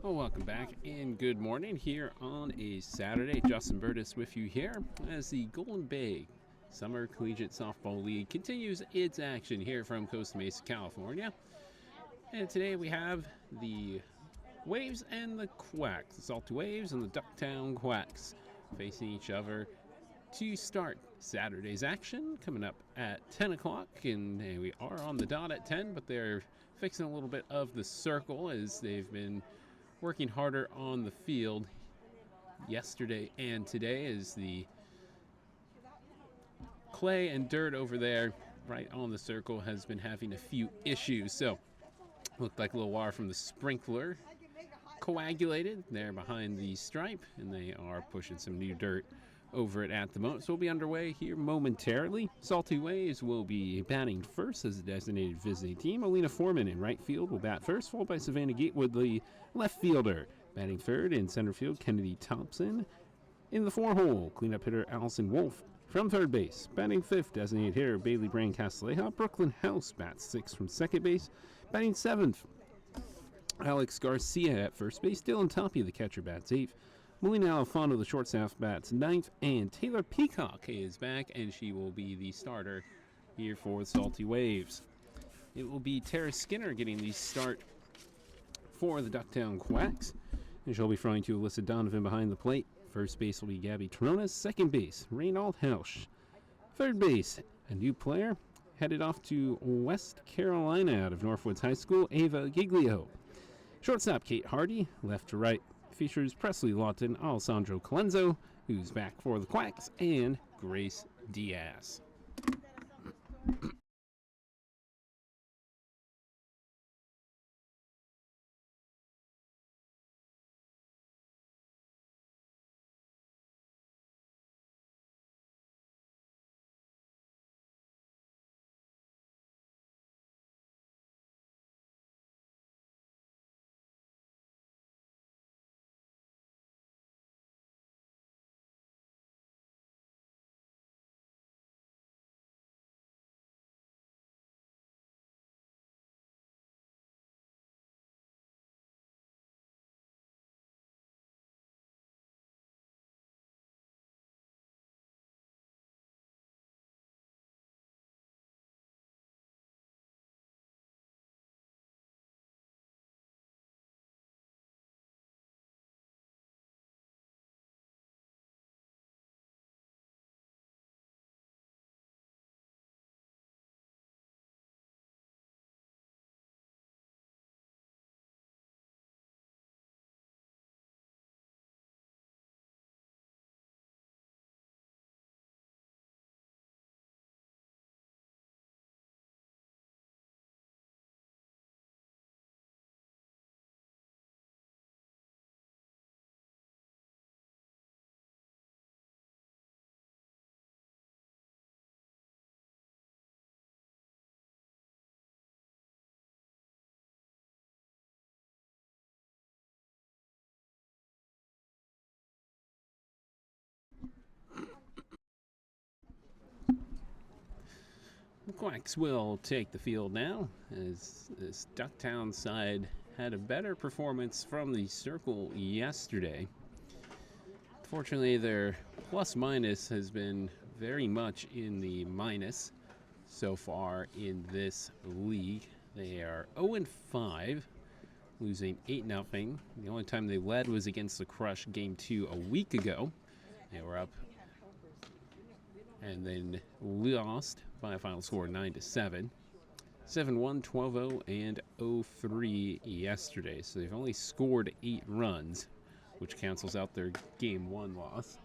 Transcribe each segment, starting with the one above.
Well, welcome back and good morning here on a Saturday. Justin Burtis with you here as the Golden Bay Summer Collegiate Softball League continues its action here from Costa Mesa, California. And today we have the Waves and the Quacks, the Salty Waves and the Ducktown Quacks facing each other to start Saturday's action coming up at 10 o'clock. And we are on the dot at 10, but they're fixing a little bit of the circle as they've been working harder on the field yesterday and today as the clay and dirt over there right on the circle has been having a few issues. So looked like a little water from the sprinkler coagulated there behind the stripe, and they are pushing some new dirt over it at the moment. So we'll be underway here momentarily. Salty Waves will be batting first as a designated visiting team. Alina Foreman in right field will bat first, followed by Savannah Gatewood, the left fielder. Batting third in center field, Kennedy Thompson. In the four-hole, cleanup hitter Allison Wolf. From third base, batting fifth, designated hitter Bailey Brain Castilleja. Brooklyn House bats sixth from second base. Batting seventh, Alex Garcia at first base. Dylan Tapia, the catcher, bats eighth. Melina Alfano, the shortstop, bats ninth. And Taylor Peacock is back, and she will be the starter here for the Salty Waves. It will be Tara Skinner getting the start for the Ducktown Quacks. And she'll be throwing to Alyssa Donovan behind the plate. First base will be Gabby Tronas. Second base, Reynold Helsch. Third base, a new player headed off to West Carolina out of Northwoods High School, Ava Giglio. Shortstop, Kate Hardy. Left to right features Presley Lawton, Alessandro Colenzo, who's back for the Quacks, and Grace Diaz. The Quacks will take the field now as this Ducktown side had a better performance from the circle yesterday. Fortunately, their plus minus has been very much in the minus so far in this league. They are 0-5, losing 8-0. The only time they led was against the Crush Game 2 a week ago. They were up and then lost by a final score 9-7. 7-1, 12-0, and 0-3 yesterday. So they've only scored 8 runs, which cancels out their Game 1 loss.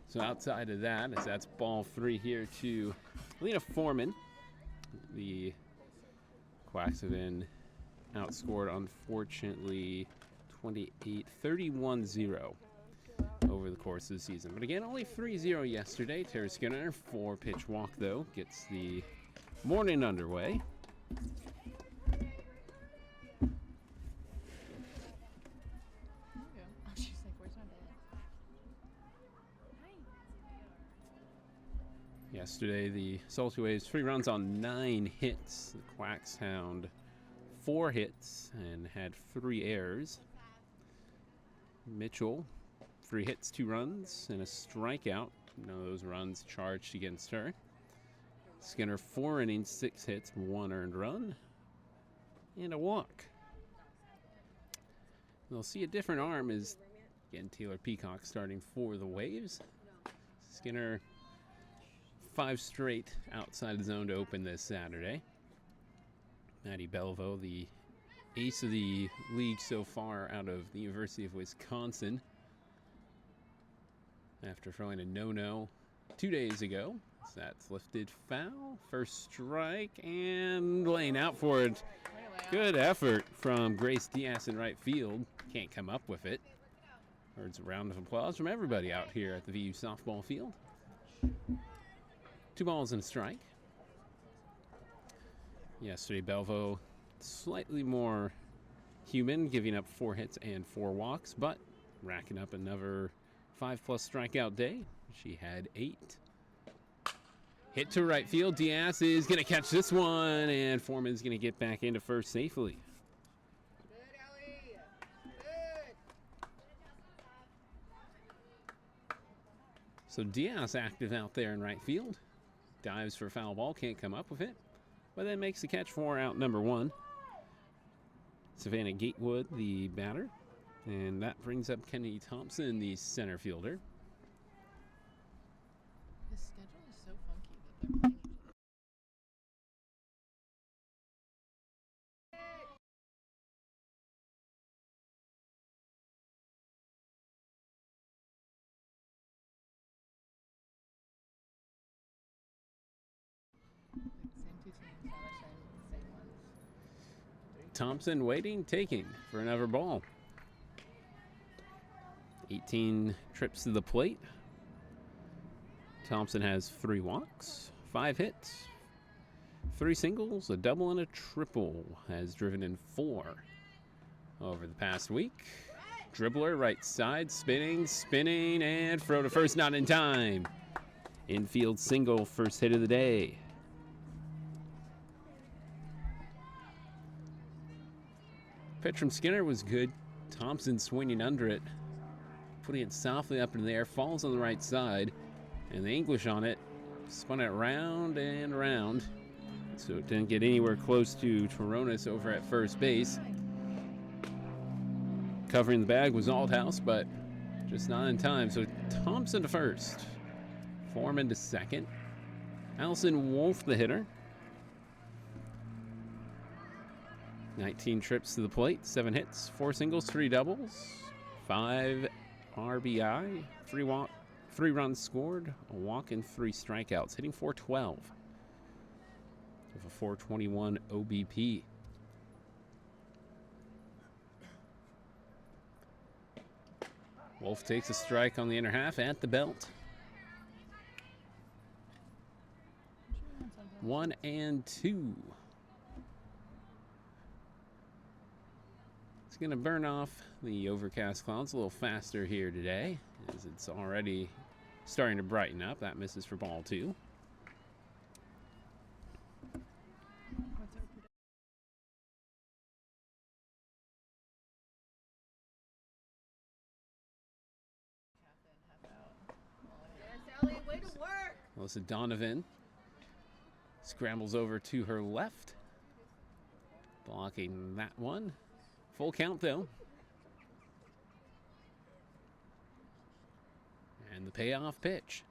So outside of that, as that's ball 3 here to Lena Foreman. The Quacks have been outscored, unfortunately, 31-0 over the course of the season. But again, only 3-0 yesterday. Terry Skinner, 4-pitch walk, though, gets the morning underway. Yesterday, the Salty Waves 3 runs on 9 hits. The Quacks hound 4 hits and had 3 errors. Mitchell, 3 hits, 2 runs, and a strikeout. None of those runs charged against her. Skinner, 4 innings, 6 hits, 1 earned run, and a walk. We'll see a different arm as, again, Taylor Peacock starting for the Waves. Skinner, 5 straight outside the zone to open this Saturday. Maddie Belleville, the ace of the league so far out of the University of Wisconsin, after throwing a no-no 2 days ago. So that's lifted foul, first strike, and laying out for it. Good effort from Grace Diaz in right field. Can't come up with it. Heard a round of applause from everybody out here at the VU softball field. 2 balls and a strike. Yesterday, Belleville slightly more human, giving up 4 hits and 4 walks, but racking up another 5+ strikeout day. She had 8. Hit to right field. Diaz is going to catch this one, and Foreman's going to get back into first safely. So Diaz active out there in right field. Dives for foul ball, can't come up with it, but then makes the catch for out number 1. Savannah Gatewood, the batter, and that brings up Kennedy Thompson, the center fielder. The schedule is so funky that they're playing each other. Same 2 teams, now they're saying the same ones. Thompson waiting, taking for another ball. 18 trips to the plate. Thompson has 3 walks, 5 hits, 3 singles, a double, and a triple. Has driven in 4 over the past week. Dribbler, right side, spinning, and throw to first, not in time. Infield single, first hit of the day. Pitch from Skinner was good. Thompson swinging under it, putting it softly up in the air, falls on the right side, and the English on it spun it round and round, so it didn't get anywhere close to Toronis over at first base. Covering the bag was Althouse, but just not in time, so Thompson to first. Foreman to second. Allison Wolf, the hitter. 19 trips to the plate, 7 hits, 4 singles, 3 doubles, 5 RBI, 3 runs scored, a walk, and 3 strikeouts, hitting .412 with a .421 OBP. Wolf takes a strike on the inner half at the belt. 1-2. It's going to burn off the overcast clouds a little faster here today, as it's already starting to brighten up. That misses for ball 2. Alyssa Donovan scrambles over to her left, blocking that one. Full count though. And the payoff pitch.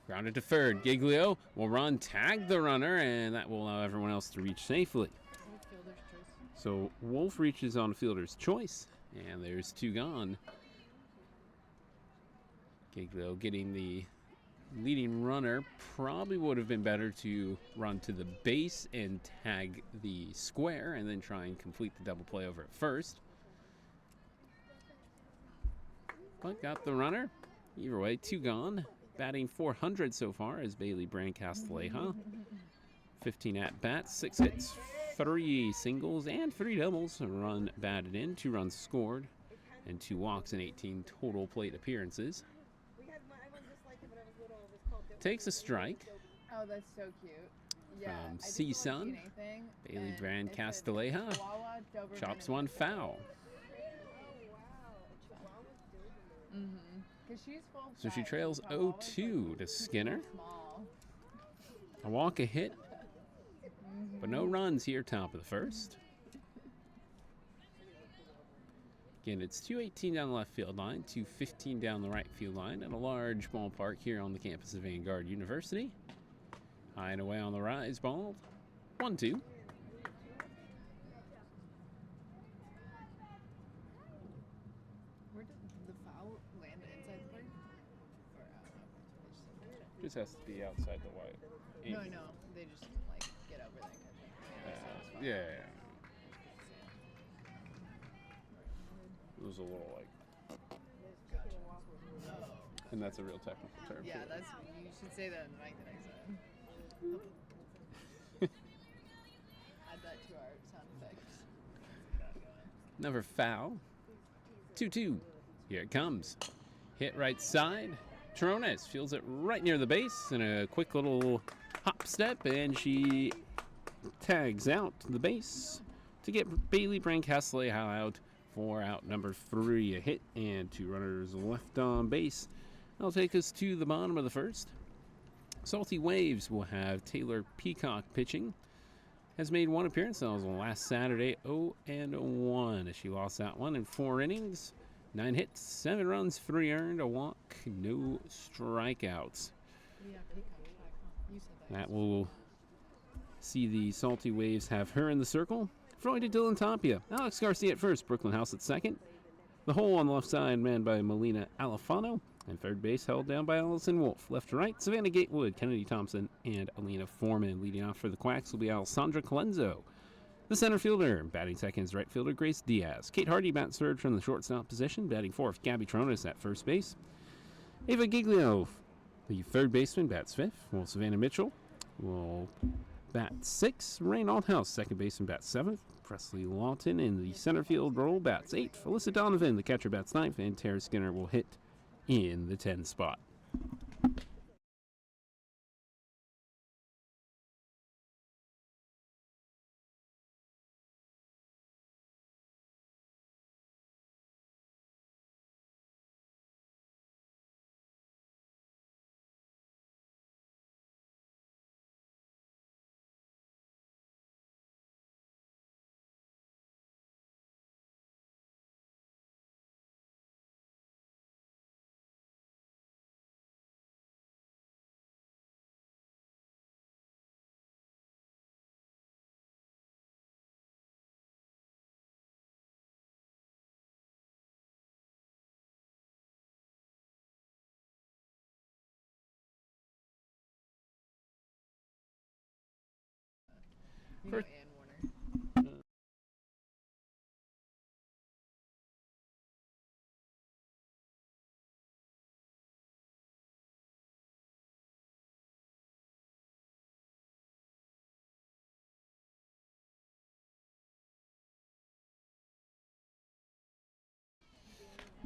Grounded to third. Giglio will run, tag the runner, and that will allow everyone else to reach safely. So Wolf reaches on fielder's choice, and there's 2 gone. Giglio getting the leading runner. Probably would have been better to run to the base and tag the square and then try and complete the double play over at first. But got the runner. Either way, 2 gone. Batting .400 so far is Bailey Brand-Castilleja. 15 at-bats, 6 hits, 3 singles, and 3 doubles. A run batted in, 2 runs scored, and 2 walks in 18 total plate appearances. Takes a strike. Oh, that's so cute. Yeah, From C-Sun, Bailey Brand-Castilleja chops one foul. So she trails 0-2 to Skinner. A walk, a hit, but no runs here top of the first. Again, it's 218 down the left field line, 215 down the right field line at a large ballpark here on the campus of Vanguard University. High and away on the rise ball. 1-2. Where did the foul land inside the park? Or out? Just has to be outside the white. No, I know. They just like get over there and catch it. Yeah. It was a little like, and that's a real technical term. Yeah, too. that's. You should say that in the mic the next time. Add that to our sound effects. Another foul. 2-2. Here it comes. Hit right side. Trones feels it right near the base in a quick little hop step, and she tags out the base to get Bailey Brand-Castilleja out for out number 3. A hit and 2 runners left on base. That'll take us to the bottom of the first. Salty Waves will have Taylor Peacock pitching. Has made 1 appearance. That was last Saturday, 0-1. She lost that one in 4 innings. 9 hits, 7 runs, 3 earned, a walk, no strikeouts. Yeah, you said that. That will see the Salty Waves have her in the circle. Freud to Dylan Tapia. Alex Garcia at first. Brooklyn House at second. The hole on the left side manned by Melina Alifano. And third base held down by Allison Wolf. Left to right, Savannah Gatewood, Kennedy Thompson, and Alina Foreman. Leading off for the Quacks will be Alessandra Colenso. The center fielder, batting second is right fielder Grace Diaz. Kate Hardy bats third from the shortstop position. Batting fourth, Gabby Trones at first base. Ava Giglio, the third baseman, bats fifth. While Savannah Mitchell will bat sixth. Rain Althouse, second baseman, bats seventh. Presley Lawton in the center field role bats eighth. Alyssa Donovan, the catcher, bats ninth. And Tara Skinner will hit in the 10 spot. You know First- Ann Warner.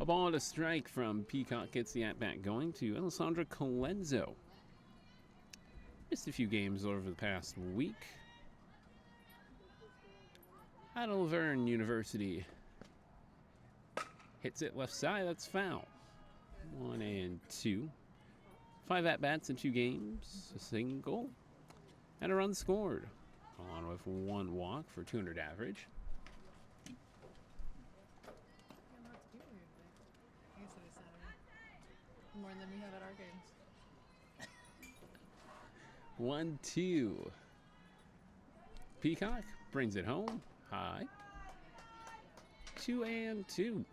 A ball and a strike from Peacock gets the at-bat going to Alessandra Colenso. Missed a few games over the past week. Out of Laverne University. Hits it left side, that's foul. 1-2. 5 at-bats in 2 games, a single, and a run scored. On with 1 walk for 200 average. Yeah, lots of people here today. I guess it is Saturday. More than we have at our games. 1-2. Peacock brings it home. High. 2-2.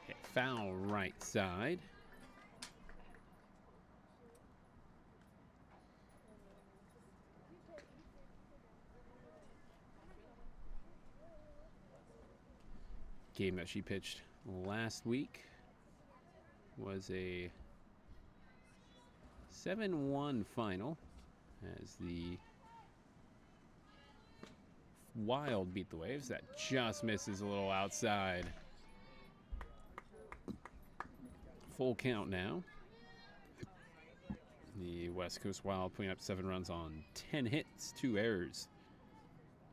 Hit foul right side. Game that she pitched last week was a 7-1 final as the Wild beat the Waves. That just misses a little outside. Full count now. The West Coast Wild putting up 7 runs on 10 hits, 2 errors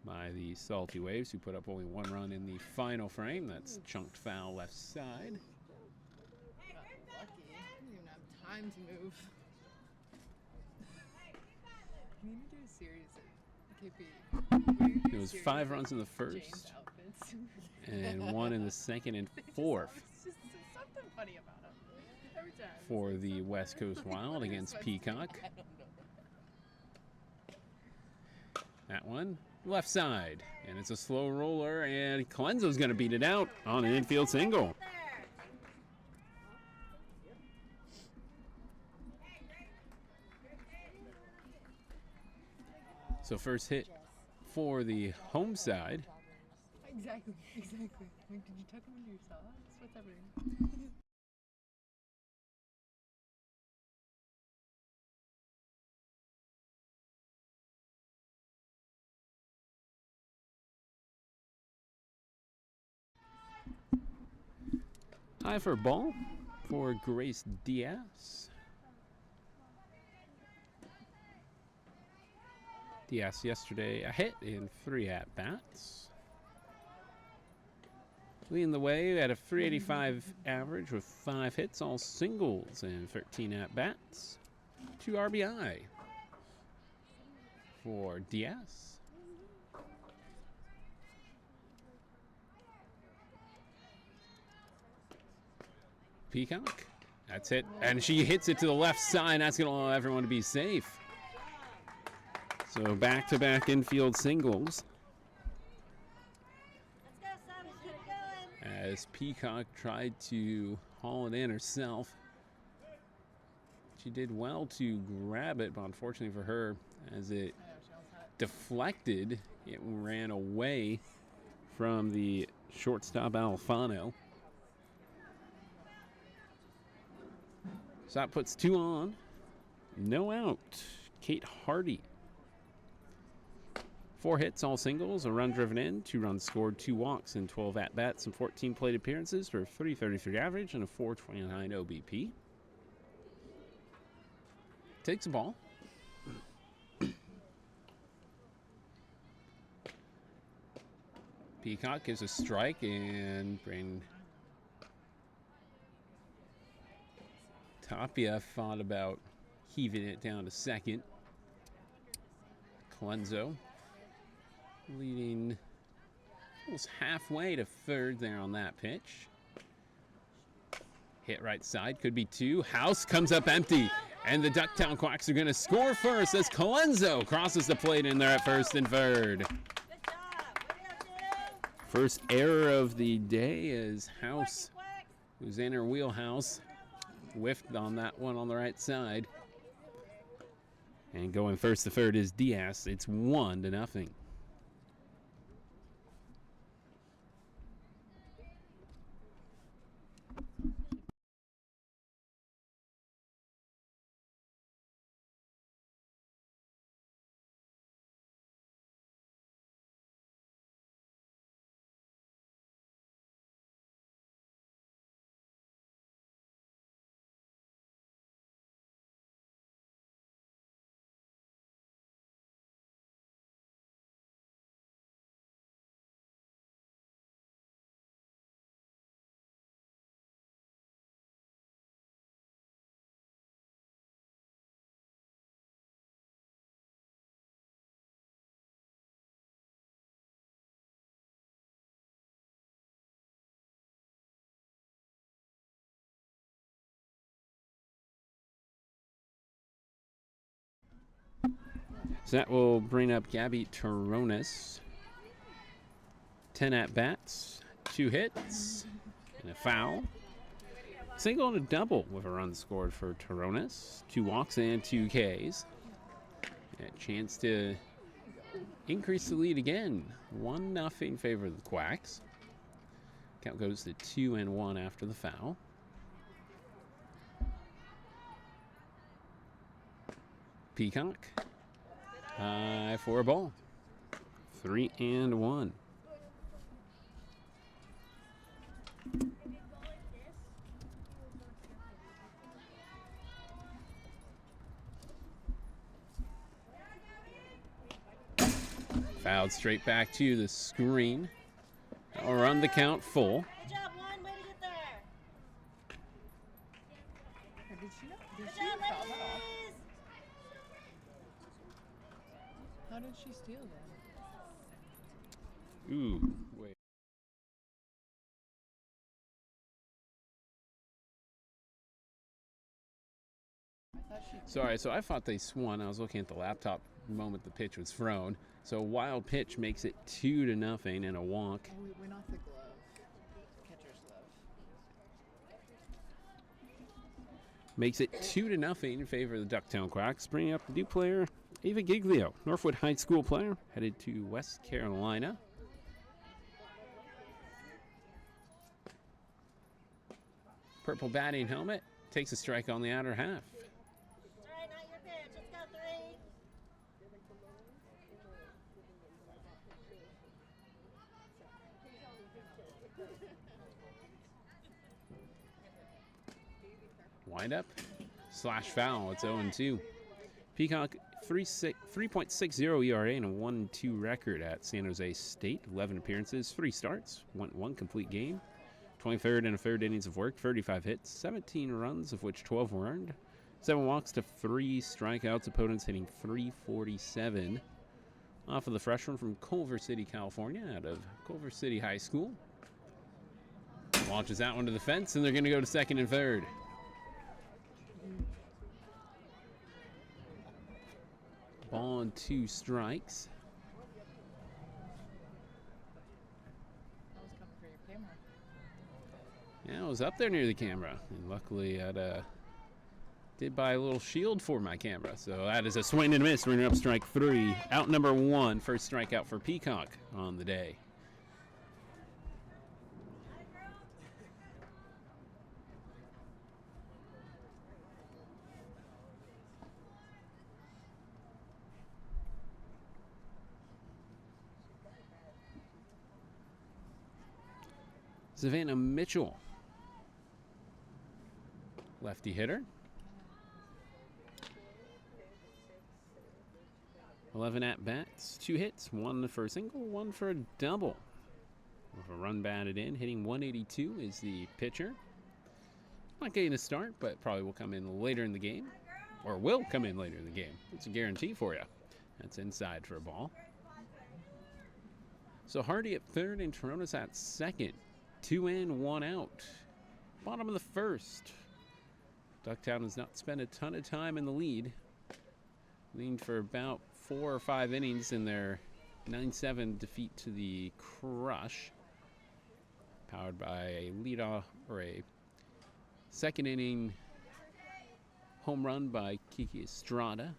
by the Salty Waves, who put up only 1 run in the final frame. That's chunked foul left side. Got lucky. I didn't even have time to move. We need to do a series at KP. It was 5 runs in the first and 1 in the second and fourth. It's just something funny about them. Every time. For the West Coast Wild against Peacock. I don't know. That one, left side. And it's a slow roller, and Colenso's going to beat it out on an infield single. So first hit for the home side. Exactly. Like, did you tuck them into your socks? What's happening? High for a ball for Grace Diaz. Diaz yesterday a hit in 3 at-bats. Leading the way at a 385 average with 5 hits, all singles, and 13 at-bats. 2 RBI for Diaz. Peacock, that's it. And she hits it to the left side. That's going to allow everyone to be safe. So back-to-back infield singles. As Peacock tried to haul it in herself. She did well to grab it, but unfortunately for her, as it deflected, it ran away from the shortstop Alfano. So that puts 2 on. No out. Kate Hardy. 4 hits, all singles, a run driven in, 2 runs scored, 2 walks, and 12 at-bats and 14 plate appearances for a 333 average and a 429 OBP. Takes the ball. Peacock gives a strike, and bring Tapia thought about heaving it down to second. Colenso leading almost halfway to third there on that pitch. Hit right side, could be 2. House comes up empty, and the Ducktown Quacks are going to score first as Colenso crosses the plate in there at first and third. First error of the day is House, who's in her wheelhouse, whiffed on that one on the right side. And going first to third is Diaz. It's 1-0. So that will bring up Gabby Taronis. 10 at-bats, 2 hits, and a foul. Single and a double with a run scored for Taronis. 2 walks and 2 Ks. A chance to increase the lead again. 1-0 in favor of the Quacks. Count goes to 2-1 after the foul. Peacock. High for a ball. 3-1. Fouled straight back to the screen. I'll run the count full. Good job, one. Way to get there. Did she not? Did Good she job, foul that off? ladies. How did she steal that? Ooh, wait. I thought she. Sorry, so I thought they swung. I was looking at the laptop the moment the pitch was thrown. So a wild pitch makes it 2-0 and a walk. Oh, we went off the glove. Catcher's glove. Makes it 2-0 in favor of the Ducktown Quacks, bringing up the new player, Ava Giglio, Northwood High School player, headed to West Carolina. Purple batting helmet, takes a strike on the outer half. It's all right, not your pitch. Let's go, 3. Wind up, slash foul, it's 0-2. Peacock, 3.60 ERA and a 1-2 record at San Jose State. 11 appearances, 3 starts, one complete game. 23rd and a third innings of work, 35 hits, 17 runs, of which 12 were earned. 7 walks to 3 strikeouts, opponents hitting .347. Off of the freshman from Culver City, California, out of Culver City High School. Launches that one to the fence, and they're going to go to second and third. Ball and 2 strikes. That was coming for your camera. Yeah, I was up there near the camera, and luckily I did buy a little shield for my camera. So that is a swing and a miss, bringing up strike 3. Out number 1, first strikeout for Peacock on the day. Savannah Mitchell, lefty hitter. 11 at-bats, 2 hits, 1 for a single, 1 for a double. With a run batted in, hitting .182 is the pitcher. Not getting a start, but probably will come in later in the game. Or will come in later in the game. It's a guarantee for you. That's inside for a ball. So Hardy at third and Taronis at second. 2 in, 1 out. Bottom of the first. Ducktown has not spent a ton of time in the lead. Leaned for about 4 or 5 innings in their 9-7 defeat to the Crush. Powered by a leadoff or a second inning home run by Kiki Estrada.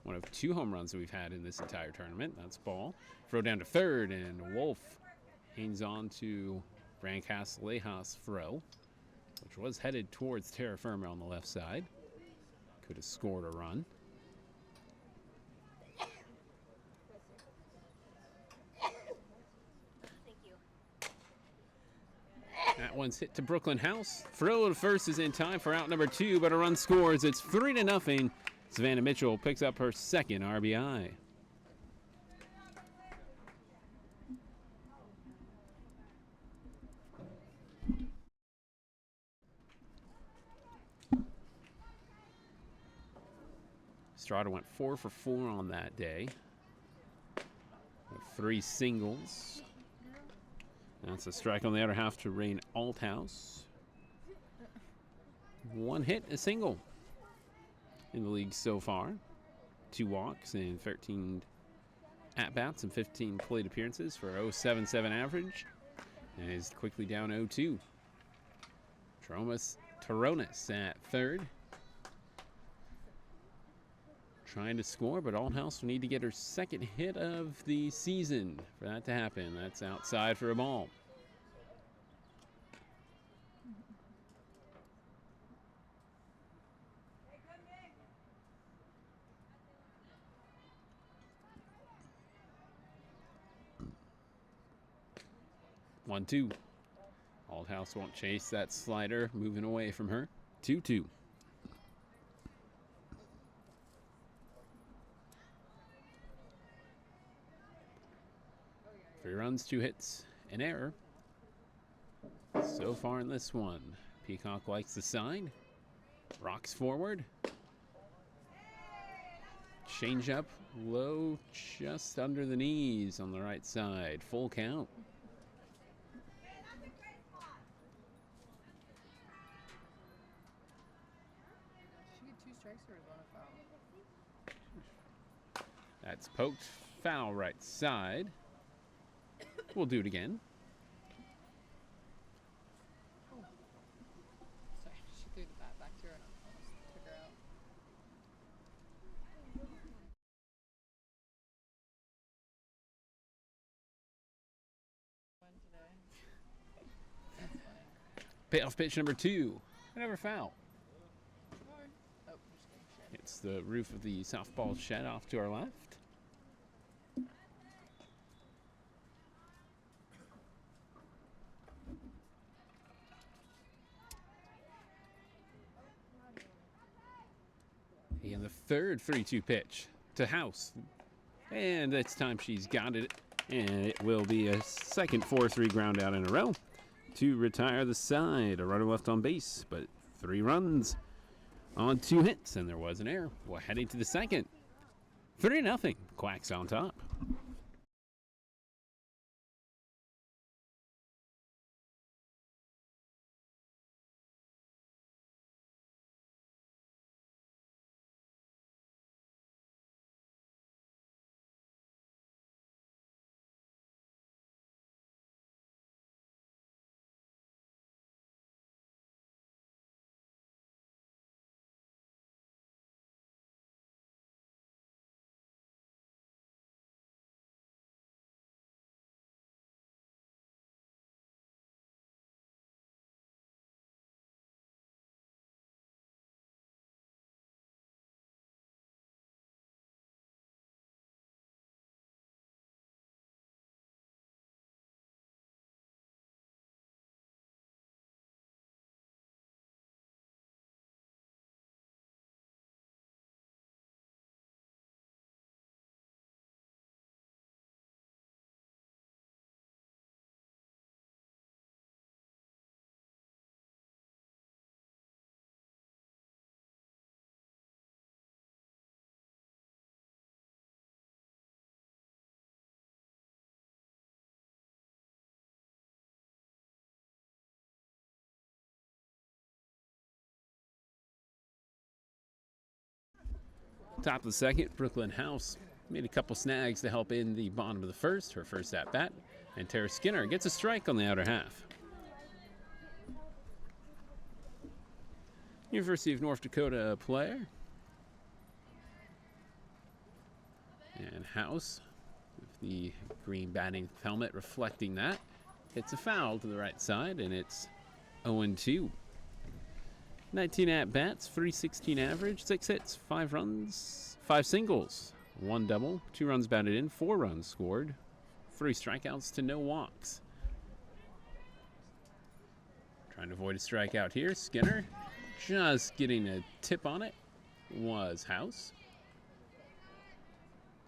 One of 2 home runs that we've had in this entire tournament. That's ball. Throw down to third, and Wolf hangs on to Brancaster-Lejas throw, which was headed towards Terra Firma on the left side. Could have scored a run. Thank you. That one's hit to Brooklyn House. Throw to first is in time for out number 2, but a run scores. It's 3-0. Savannah Mitchell picks up her second RBI. Estrada went 4 for 4 on that day. With 3 singles. That's a strike on the other half to Rain Althouse. 1 hit, a single in the league so far. 2 walks and 13 at-bats and 15 plate appearances for 0.77 average. And is quickly down 0-2. Toronis at third. Trying to score, but Althouse will need to get her second hit of the season for that to happen. That's outside for a ball. One, two. Althouse won't chase that slider, moving away from her. 2-2. Three runs, 2 hits, an error. So far in this one, Peacock likes the sign. Rocks forward. Change up low, just under the knees on the right side. Full count. She get 2 strikes or is one a foul? That's poked foul right side. We'll do it again. Oh. Sorry, she threw the bat back to her and almost took her out. One today. That's funny. Payoff pitch number 2. Another foul. Oh, I'm just getting shit. It's the roof of the softball shed off to our left. And the third 3-2 pitch to House. And this time she's got it. And it will be a second 4-3 ground out in a row to retire the side. A runner left on base, but 3 runs on 2 hits. And there was an error. We're heading to the second. 3-0. Quacks on top. Top of the second, Brooklyn House made a couple snags to help in the bottom of the first, her first at bat. And Tara Skinner gets a strike on the outer half. University of North Dakota player. And House, with the green batting helmet reflecting that, hits a foul to the right side, and it's 0-2. 19 at-bats, 316 average, 6 hits, 5 runs, 5 singles, 1 double, 2 runs batted in, 4 runs scored, 3 strikeouts to no walks. Trying to avoid a strikeout here. Skinner just getting a tip on it was House.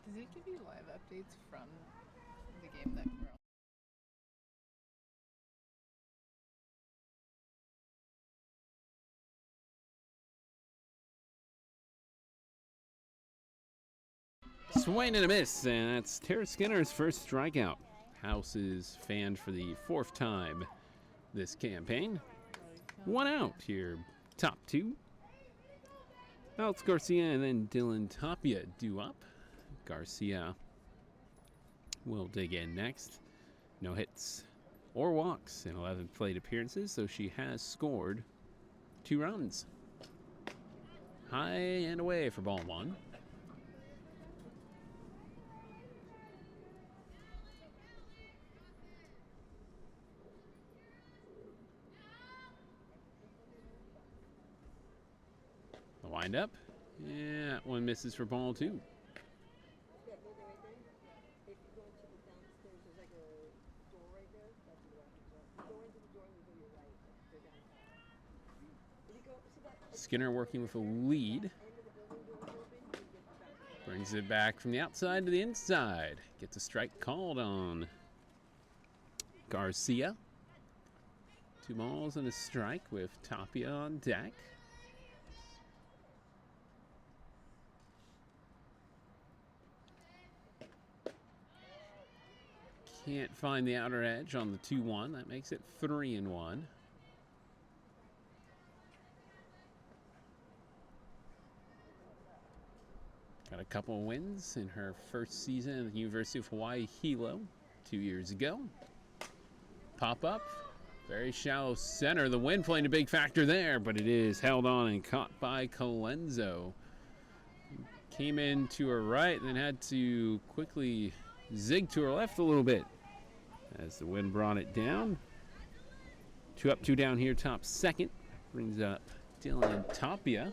Does it give you live updates from the game that we're on? Swing and a miss, and that's Tara Skinner's first strikeout. House is fanned for the 4th time this campaign. 1 out here, top 2. Alex Garcia and then Dylan Tapia due up. Garcia will dig in next. No hits or walks in 11 plate appearances, so she has scored 2 runs. High and away for ball 1. The windup. Yeah, that one misses for ball 2. Skinner working with a lead. Brings it back from the outside to the inside. Gets a strike called on Garcia. 2 balls and a strike with Tapia on deck. Can't find the outer edge on the 2-1. That makes it 3-1. Got a couple of wins in her first season at the University of Hawaii Hilo 2 years ago. Pop up, very shallow center. The wind playing a big factor there, but it is held on and caught by Colenso. Came in to her right, then had to quickly zig to her left a little bit as the wind brought it down. 2 up, 2 down here, top second. Brings up Dylan Tapia.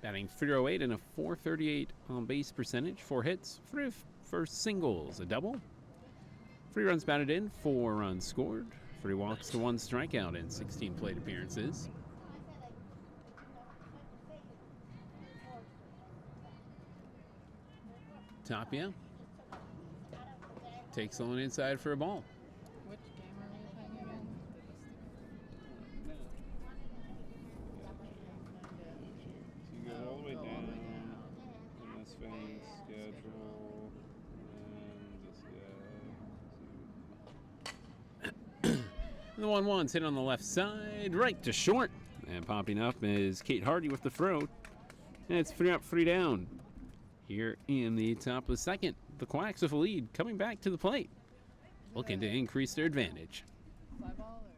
Batting .308 and a .438 on base percentage. 4 hits, 3 first singles, a double. 3 runs batted in, 4 runs scored. 3 walks to 1 strikeout in 16 plate appearances. Tapia takes on inside for a ball. Which game are we playing again? You go all the way down in this fan's schedule, and this guy. The 1-1's hit on the left side, right to short. And popping up is Kate Hardy with the throw. And it's 3 up, 3 down. Here in the top of the second, the Quacks with a lead coming back to the plate, looking to increase their advantage. Fly ball or?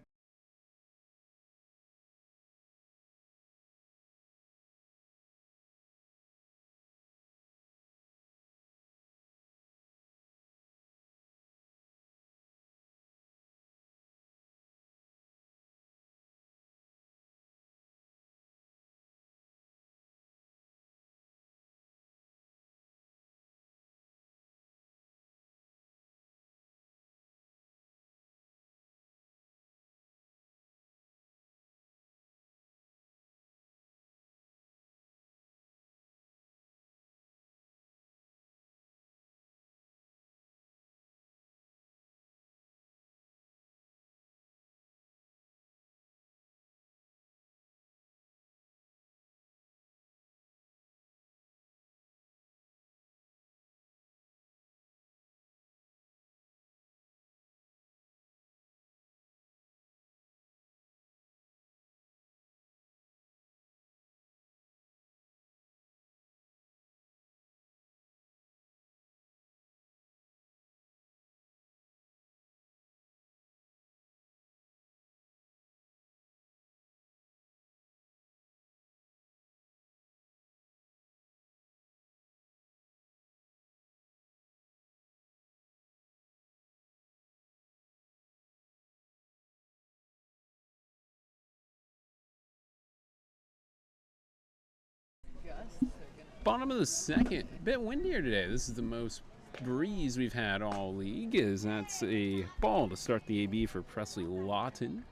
Bottom of the second, a bit windier today. This is the most breeze we've had all league, as that's a ball to start the AB for Presley Lawton.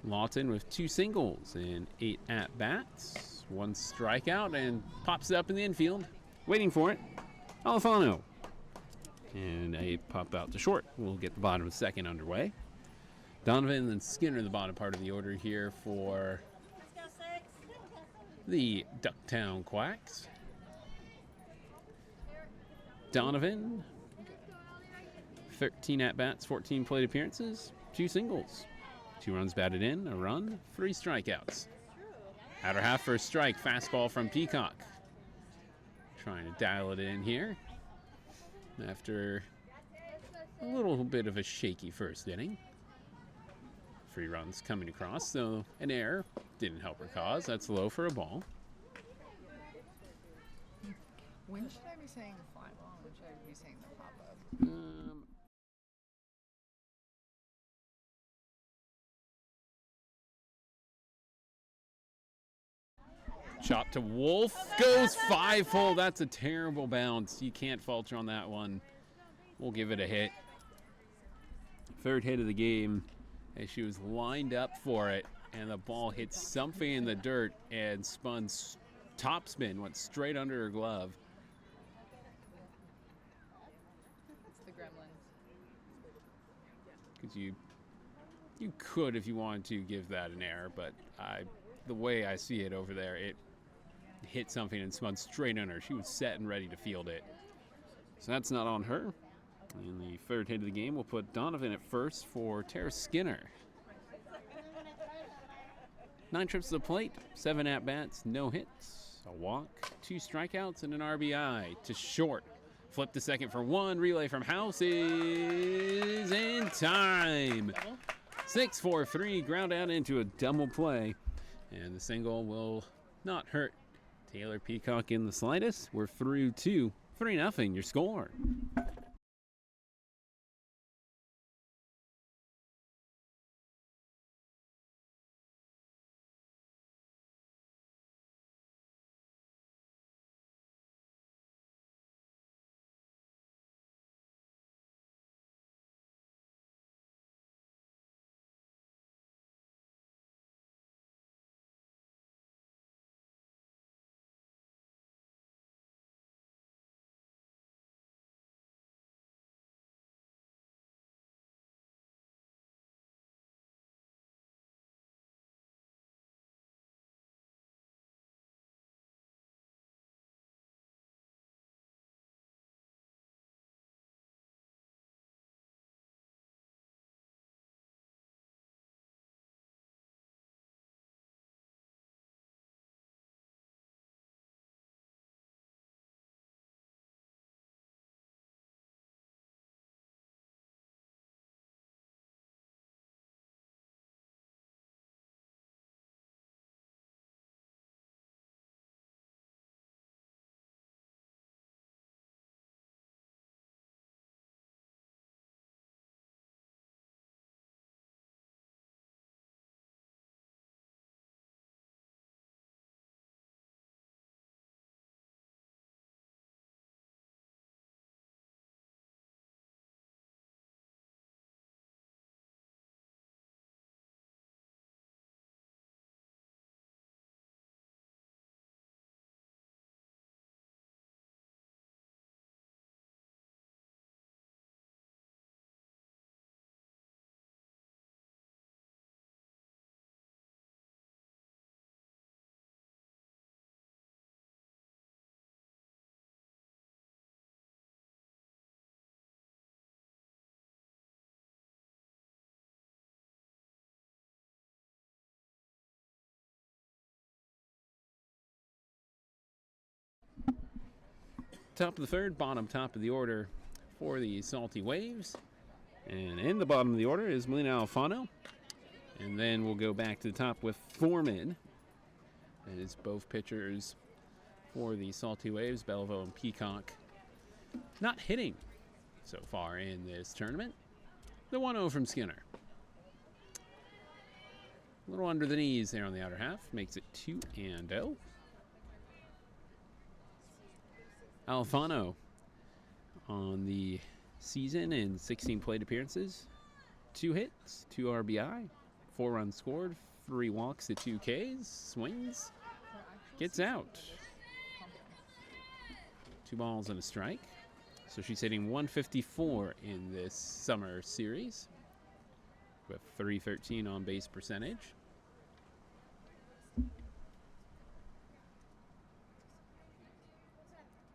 Lawton with 2 singles and 8 at-bats. 1 strikeout and pops it up in the infield. Waiting for it, Alfano. And a pop out to short. We'll get the bottom of the second underway. Donovan and Skinner in the bottom part of the order here for the Ducktown Quacks. Donovan 13 at-bats, 14 plate appearances, 2 singles. 2 runs batted in, a run, 3 strikeouts. Outer half for a strike, fastball from Peacock. Trying to dial it in here after a little bit of a shaky first inning. 3 runs coming across, so an error didn't help her cause. That's low for a ball. When should I be saying fly ball? When should I be saying the pop up? Chop to Wolf, goes 5-hole. That's a terrible bounce. You can't falter on that one. We'll give it a hit. 3rd hit of the game as she was lined up for it, and the ball hit something in the dirt and spun topspin, went straight under her glove. It's the Gremlins. Because you could, if you wanted to, give that an error, but the way I see it over there, it hit something and spun straight under her. She was set and ready to field it. So that's not on her. In the 3rd hit of the game, we'll put Donovan at first for Tara Skinner. 9 trips to the plate, 7 at-bats, no hits, a walk, 2 strikeouts, and an RBI to short. Flip to second for 1, relay from House is in time. 6-4-3, ground out into a double play, and the single will not hurt Taylor Peacock in the slightest. We're through 2, 3-0, your score. Top of the 3rd, bottom top of the order for the Salty Waves. And in the bottom of the order is Melina Alfano. And then we'll go back to the top with Foreman. That is both pitchers for the Salty Waves, Belleville and Peacock. Not hitting so far in this tournament. The 1-0 from Skinner. A little under the knees there on the outer half. Makes it 2-0. Alfano on the season in 16 plate appearances. 2 hits, 2 RBI, 4 runs scored, 3 walks to 2 Ks, swings, gets out. 2 balls and a strike. So she's hitting 154 in this summer series with .313 on base percentage.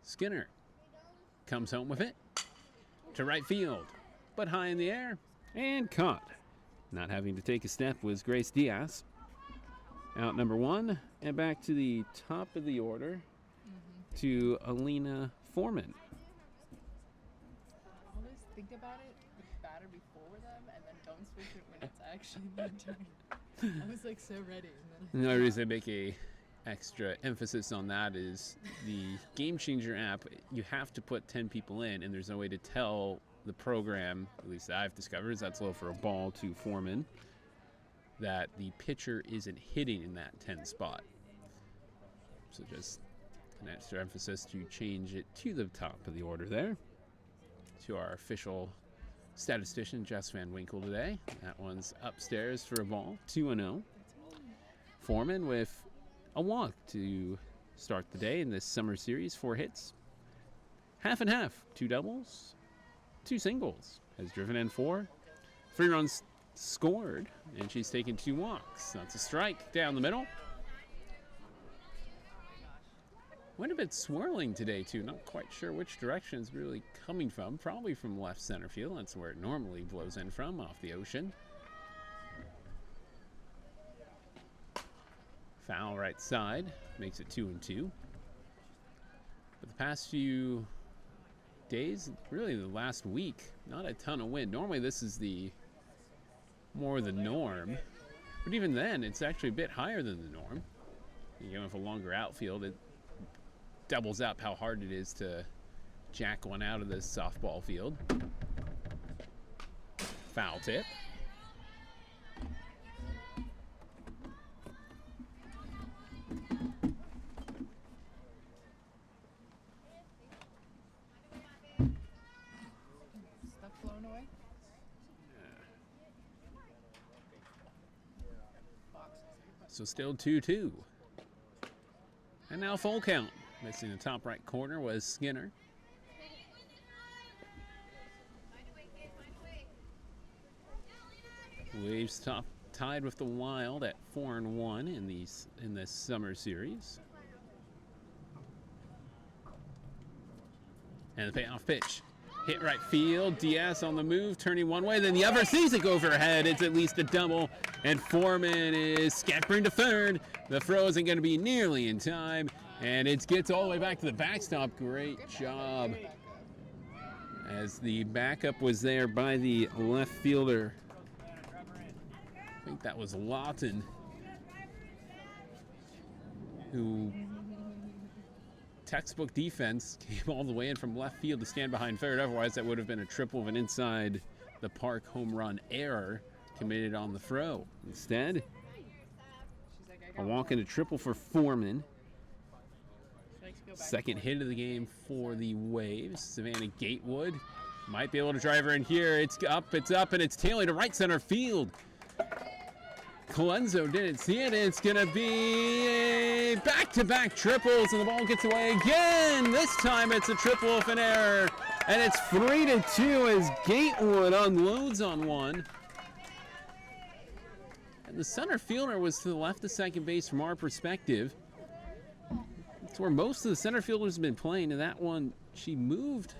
Skinner comes home with it to right field. but high in the air and caught. Not having to take a step was Grace Diaz. Out number 1 and back to the top of the order to Alina Foreman. Always think about it, the batter before them, and then don't switch it when it's actually their turn. I was like so ready. And then Another reason I make a extra emphasis on that is the Game Changer app. You have to put 10 people in, and there's no way to tell the program, at least I've discovered, is that's low for a ball to Foreman, that the pitcher isn't hitting in that 10 spot. So just an extra emphasis to change it to the top of the order there. To our official statistician, Jess Van Winkle, today. That one's upstairs for a ball, 2-0. Foreman with a walk to start the day in this summer series, 4 hits. Half and half, 2 doubles, 2 singles. Has driven in 4. 3 runs scored, and she's taken 2 walks. That's a strike down the middle. Went a bit swirling today, too. Not quite sure which direction it's really coming from. Probably from left center field. That's where it normally blows in from, off the ocean. Foul right side. Makes it 2-2. But the past few days, really the last week, not a ton of wind. Normally this is the more the norm. But even then, it's actually a bit higher than the norm. You go with a longer outfield, it doubles up how hard it is to jack one out of this softball field. Foul tip. stuff blown away. So still 2-2. And now full count. Missing the top right corner was Skinner. Waves top tied with the Wild at 4-1 in this summer series. And the payoff pitch. Hit right field. Diaz on the move, turning one way, then the other sees it go overhead. It's at least a double, and Foreman is scampering to third. The throw isn't going to be nearly in time, and it gets all the way back to the backstop. Great job. As the backup was there by the left fielder. I think that was Lawton, who textbook defense came all the way in from left field to stand behind third. Otherwise, that would have been a triple of an inside the park home run error committed on the throw. Instead, a walk and a triple for Foreman. Second hit of the game for the Waves. Savannah Gatewood might be able to drive her in here. It's up, and it's tailing to right center field. Colenso didn't see it. It's going to be back-to-back triples, and the ball gets away again. This time it's a triple with an error, and it's 3-2 as Gatewood unloads on one. And the center fielder was to the left of second base from our perspective. It's where most of the center fielders have been playing, and that one, she moved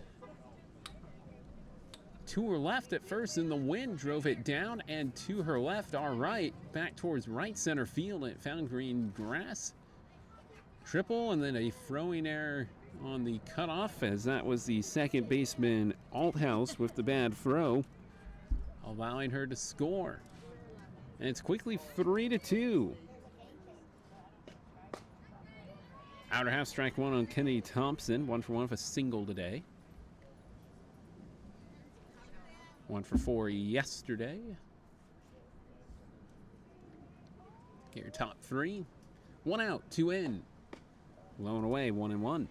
to her left at first, and the wind drove it down and to her left, our right, back towards right center field, and it found green grass. Triple, and then a throwing error on the cutoff, as that was the second baseman Althouse with the bad throw, allowing her to score. And it's quickly 3-2. Outer half, strike one on Kenny Thompson, 1 for 1 with a single today. 1 for 4 yesterday. Get your top 3. 1 out, 2 in. Blown away, 1-1.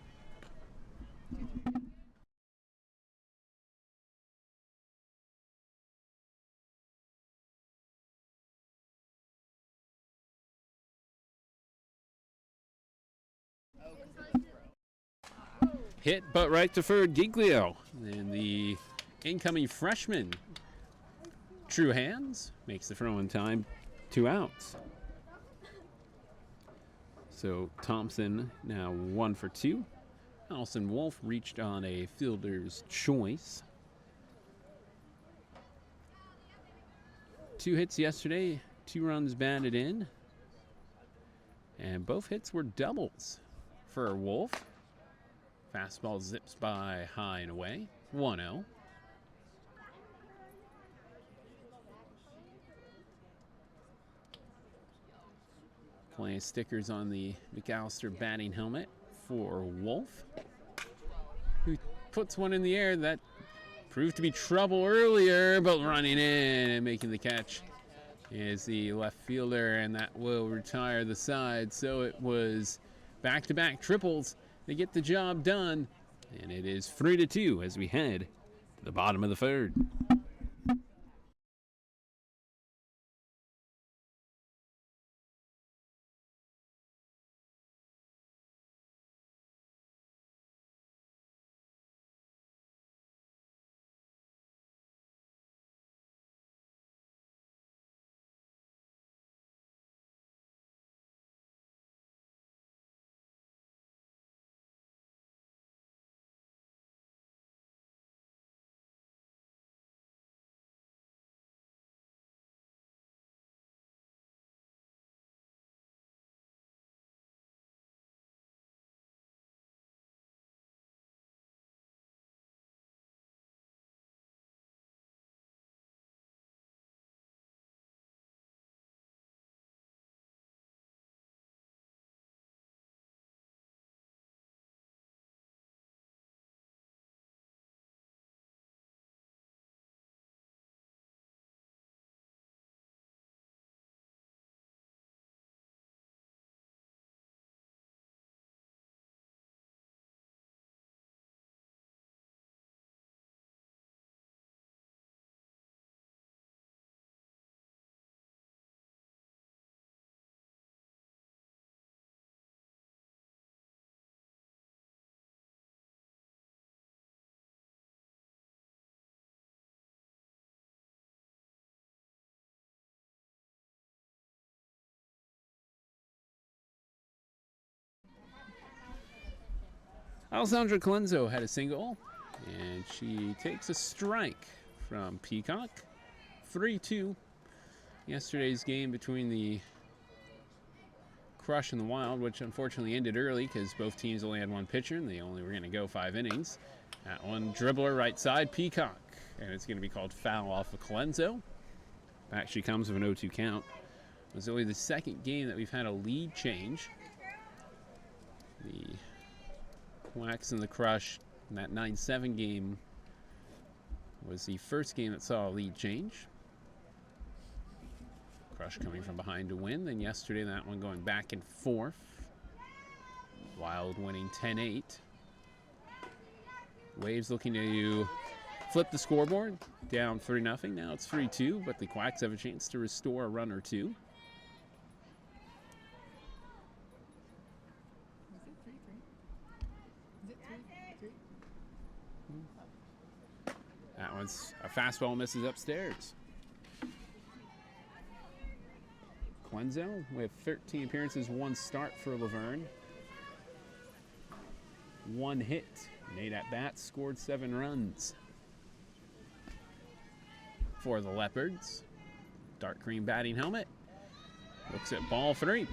Hit, but right to third, Giglio. And the incoming freshman, True Hands, makes the throw in time. 2 outs. So Thompson now 1 for 2. Allison Wolf reached on a fielder's choice. 2 hits yesterday, 2 runs batted in. And both hits were doubles for Wolf. Fastball zips by high and away. 1-0. Playing stickers on the McAllister batting helmet for Wolf, who puts one in the air that proved to be trouble earlier, but running in and making the catch is the left fielder, and that will retire the side. So it was back-to-back triples. They get the job done, and it is 3-2 as we head to the bottom of the third. Alessandra Colenso had a single, and she takes a strike from Peacock. 3-2. Yesterday's game between the Crush and the Wild, which unfortunately ended early because both teams only had one pitcher and they only were going to go 5 innings. That one dribbler right side, Peacock, and it's going to be called foul off of Colenso. Back she comes with an 0-2 count. It was only the second game that we've had a lead change. The Quacks and the Crush in that 9-7 game was the first game that saw a lead change. Crush coming from behind to win. Then yesterday, that one going back and forth. Wild winning 10-8. Waves looking to flip the scoreboard. Down 3-0. Now it's 3-2, but the Quacks have a chance to restore a run or two. That one's a fastball, misses upstairs. Colenso with 13 appearances, 1 start for Laverne. 1 hit, 8 at-bats, scored 7 runs. For the Leopards, dark green batting helmet. Looks at ball 3.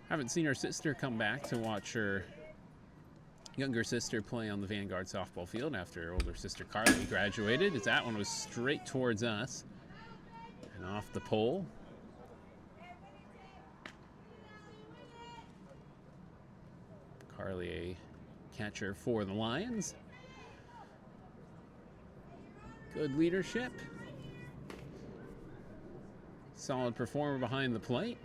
Haven't seen her sister come back to watch her younger sister play on the Vanguard softball field after her older sister Carly graduated. As that one was straight towards us and off the pole. Carly, a catcher for the Lions. Good leadership. Solid performer behind the plate.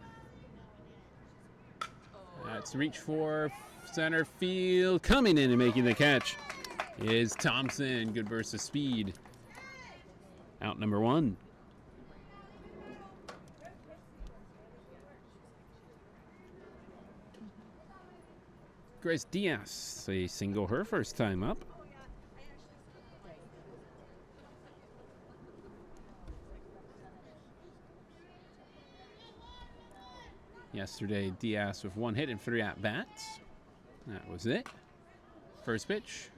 That's reach for center field. Coming in and making the catch is Thompson. Good burst of speed. Out number 1. Grace Diaz, a single her first time up. Yesterday, Diaz with 1 hit and 3 at-bats. That was it. First pitch.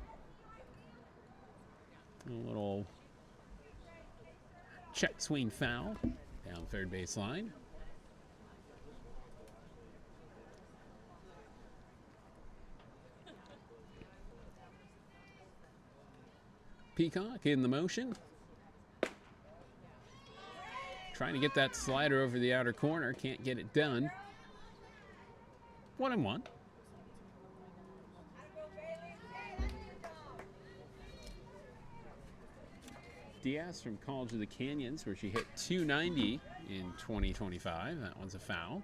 A little check swing foul down third base line. Peacock in the motion. Trying to get that slider over the outer corner. Can't get it done. 1-1. Diaz from College of the Canyons, where she hit .290 in 2025. That one's a foul.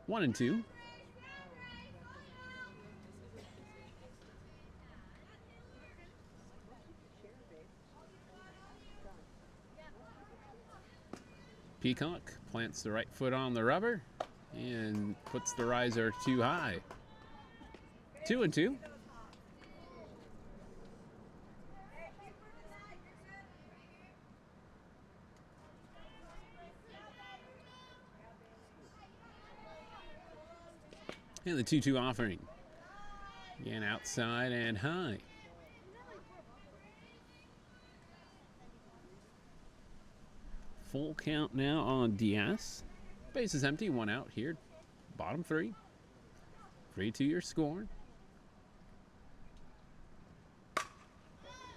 1-2. Peacock plants the right foot on the rubber and puts the riser too high. 2-2. And the 2-2 offering. Again, outside and high. Full count now on Diaz. Base is empty, 1 out here. Bottom 3. 3-2 your score.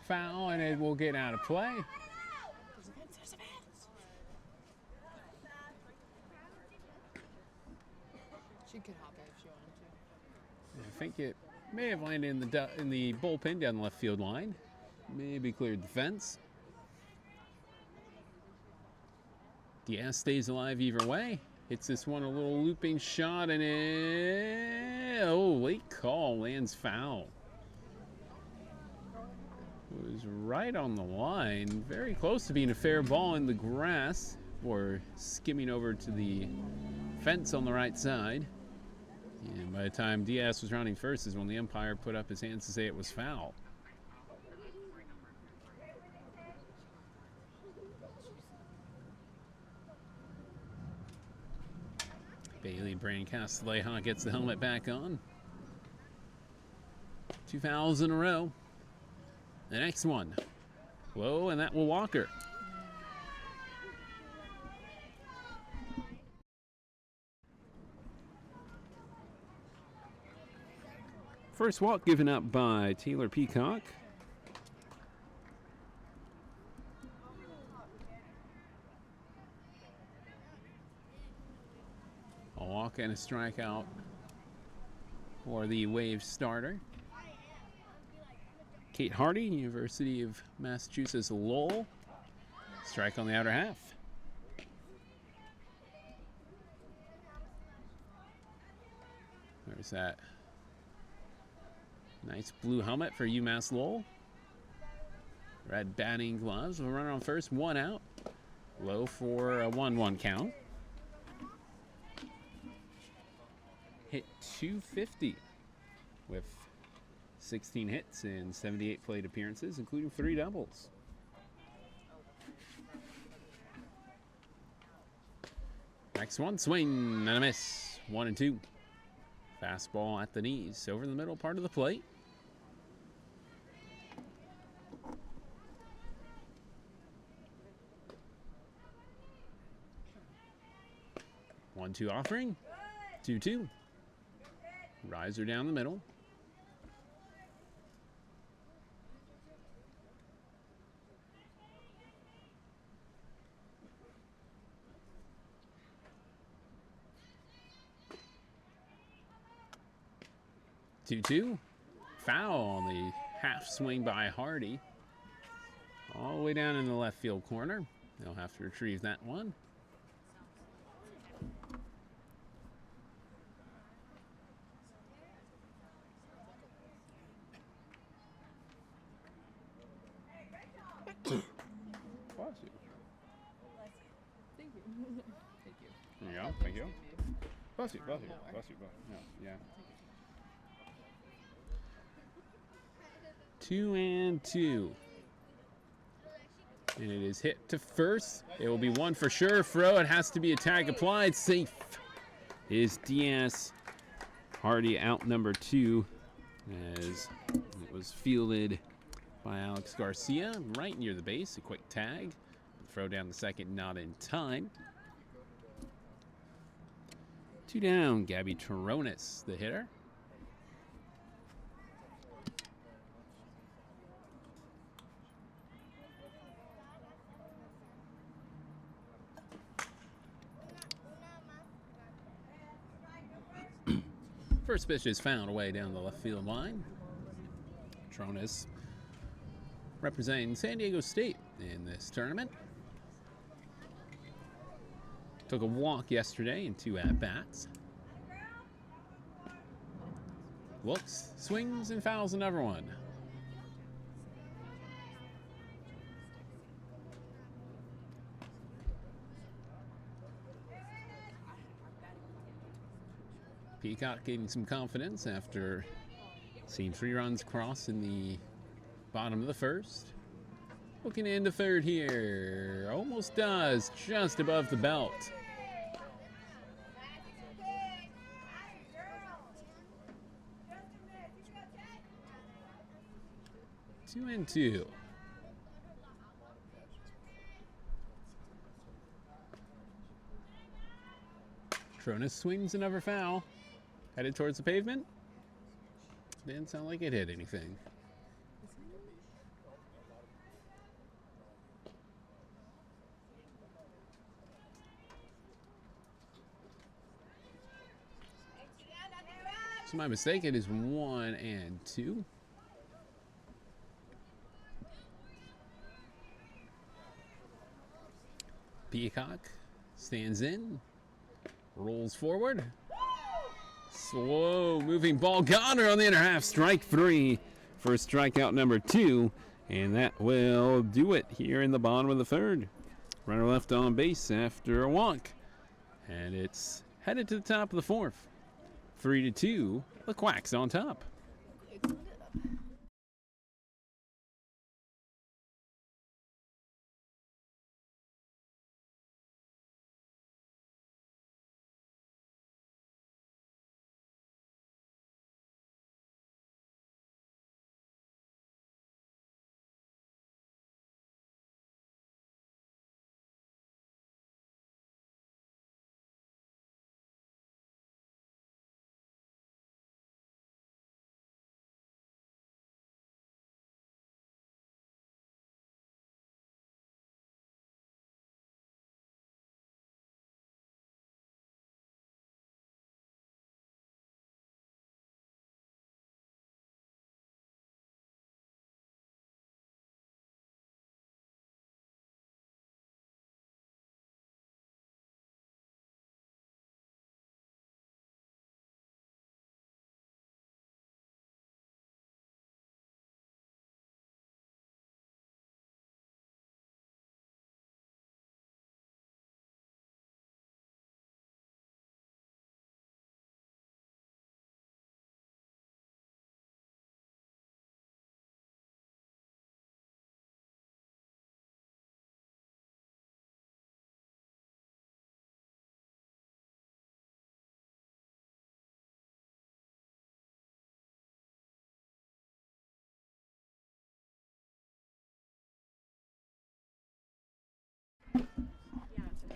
Foul, and it will get out of play. She could hop it if she wanted to. I think it may have landed in the bullpen down the left field line. Maybe cleared the fence. Diaz stays alive either way. Hits this one a little looping shot, and late call, lands foul. Was right on the line, very close to being a fair ball in the grass, or skimming over to the fence on the right side. And by the time Diaz was rounding first is when the umpire put up his hands to say it was foul. Bailey Brain-Castilleja gets the helmet back on. 2 fouls in a row. The next one. Low, and that will Walker. First walk given up by Taylor Peacock. A walk and a strikeout for the Wave starter. Kate Hardy, University of Massachusetts Lowell. Strike on the outer half. There's that nice blue helmet for UMass Lowell. Red batting gloves. We'll run on first, 1 out. Low for a 1-1 count. Hit .250 with 16 hits and 78 plate appearances, including 3 doubles. Next one, swing and a miss. 1-2. Fastball at the knees, over the middle part of the plate. One-two offering. 2-2. Riser down the middle. Two-two. Foul on the half swing by Hardy. All the way down in the left field corner. They'll have to retrieve that one. Thank you. Thank you. There you go. Thank you. Bless you. Bless you. Bless you. No, yeah. 2-2. And it is hit to first. It will be one for sure. Throw. It has to be a tag applied. Safe is Diaz. Hardy out number 2 as it was fielded by Alex Garcia right near the base. A quick tag. Throw down the second, not in time. 2 down, Gabby Toronis, the hitter. First pitch is found away down the left field line. Toronis representing San Diego State in this tournament. Took a walk yesterday in 2 at-bats. Looks, swings, and fouls another one. Peacock gaining some confidence after seeing 3 runs cross in the bottom of the first. Looking into third here. Almost does, just above the belt. 2-2. Toronis swings another foul. Headed towards the pavement. Didn't sound like it hit anything. So my mistake, it is 1-2. Peacock stands in, rolls forward. Slow moving ball. Got her on the inner half. Strike 3 for strikeout number 2. And that will do it here in the bottom of the third. Runner left on base after a walk. And it's headed to the top of the fourth. 3-2. The Quacks on top.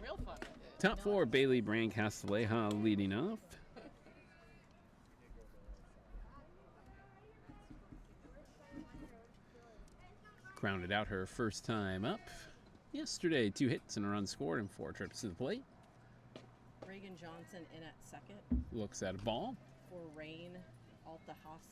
Real fun. Top 4, Bailey Brand Castilleja leading off. Grounded out her first time up. Yesterday, 2 hits and a run scored and 4 trips to the plate. Reagan Johnson in at second Looks at a ball. for Rain Altahas.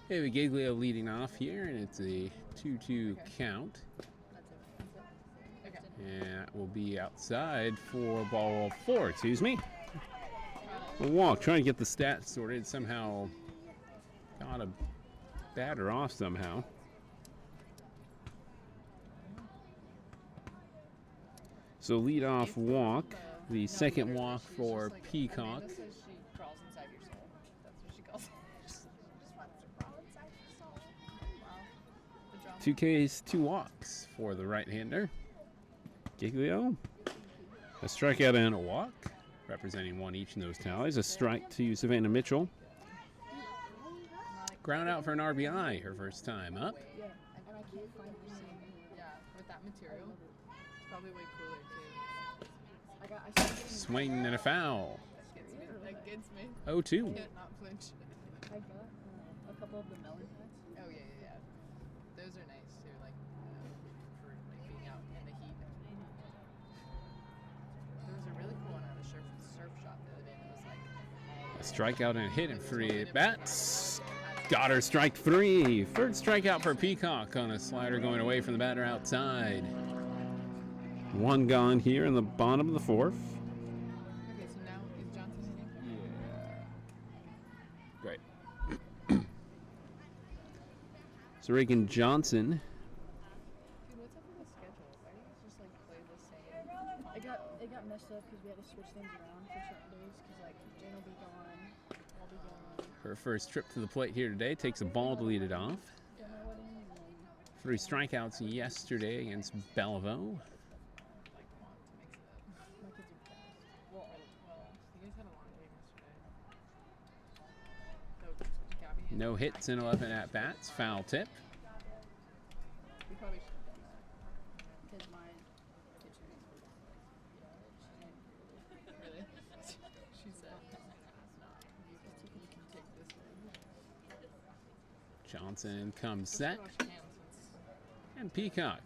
David Giglio leading off here, and it's a 2-2 count. Okay. And that will be outside for ball 4, excuse me. A walk, trying to get the stats sorted. Somehow got a batter off somehow. So lead off walk, the second walk for Peacock. Amanda says she crawls inside your soul. That's what she calls it. Just wants to crawl inside your soul. Wow. The drama. 2 Ks, 2 walks for the right-hander. Giglio, a strikeout and a walk, representing 1 each in those tallies. A strike to Savannah Mitchell. Ground out for an RBI, her first time up. Yeah, and I can't find the scene. Yeah, with that material, it's probably way cooler too. I started getting Swing and a foul. that gets me. 0-2. Can't not flinch. I got a couple of the melon packs. Oh yeah. Those are nice too, like for like being out in the heat. There was a really cool one at a surf shop the other day that was like A strikeout and a hit and 3 at bats. Got her, strike 3. Third strikeout for Peacock on a slider going away from the batter outside. 1 gone here in the bottom of the 4th. okay, so now is Johnson hitting? Yeah. Great. So Reagan Johnson. Dude, what's up with the schedule? Why do you guys just like play the same? It got messed up because we had to switch things around for certain days because like Jane will be gone, I'll be gone. Her first trip to the plate here today, takes a ball to lead it off. At my wedding, and then 3 strikeouts yesterday against Belleville. my kids are fast. Well, you guys had a long game yesterday. So Gabby had No hits in 11 at bats. Foul tip. we probably should have done that. Because my kitchen is Really? She said. You can take this one. Johnson comes set. Wash your hands since And Peacock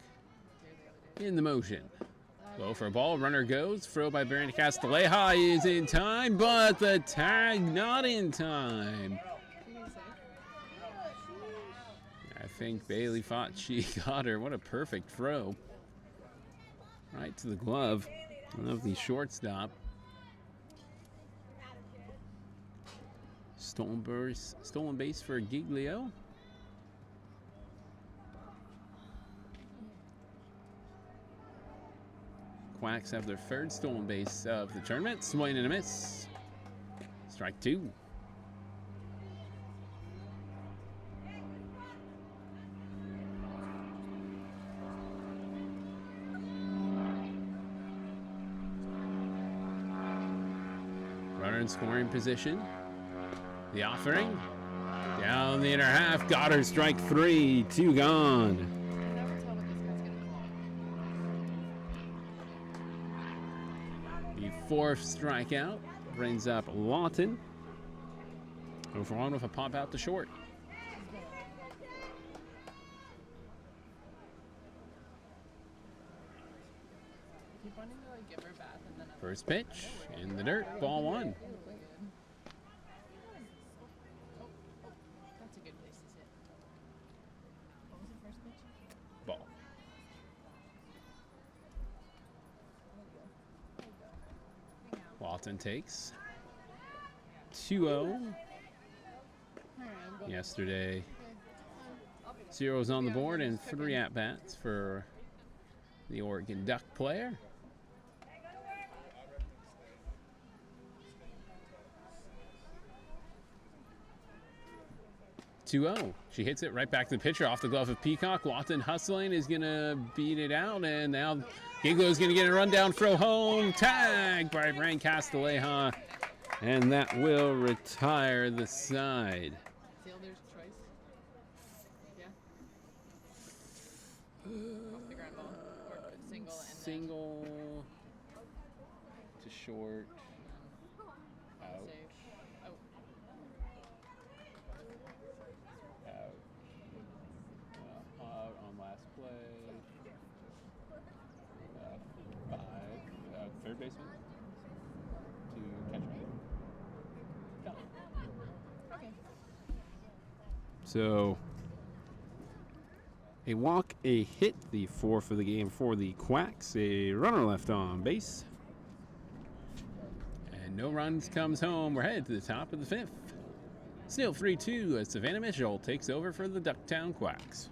here the other day. in the motion. Low for a ball. Runner goes. Throw by Brandon Castilleja is in time, but the tag not in time. What are you gonna say? I think Bailey thought she got her. What a perfect throw. Right to the glove of the shortstop. Stolen base for Giglio. Quacks have their 3rd stolen base of the tournament. Swing and a miss. Strike 2. Runner in scoring position. The offering. Down the inner half. Got her, strike 3. 2 gone. You can never tell what this guy's gonna call. The 4th strikeout brings up Lawton. 0 for 1 with a pop out to short. Keep wanting to like give her a bath and then I'm First pitch in the dirt. Ball 1. you look good. That's a good place to sit. What was the first pitch? Ball. Lawton takes 2-0. Yesterday, zeros on the board and 3 at bats for the Oregon Duck player. She hits it right back to the pitcher off the glove of Peacock. Lawton hustling is going to beat it out, and now Giglio's going to get a rundown throw home. Tag by Brian Castilleja, and that will retire the side. Fielder's choice. Yeah. Off the ground ball. Or single and then Single to short. Out. save. Oh, Out on last play. 5. Third baseman to catch me. Done. okay. So a walk, a hit, the fourth of the game for the Quacks. A runner left on base. And no runs comes home. We're headed to the top of the fifth. Still 3-2 as Savannah Mitchell takes over for the Ducktown Quacks.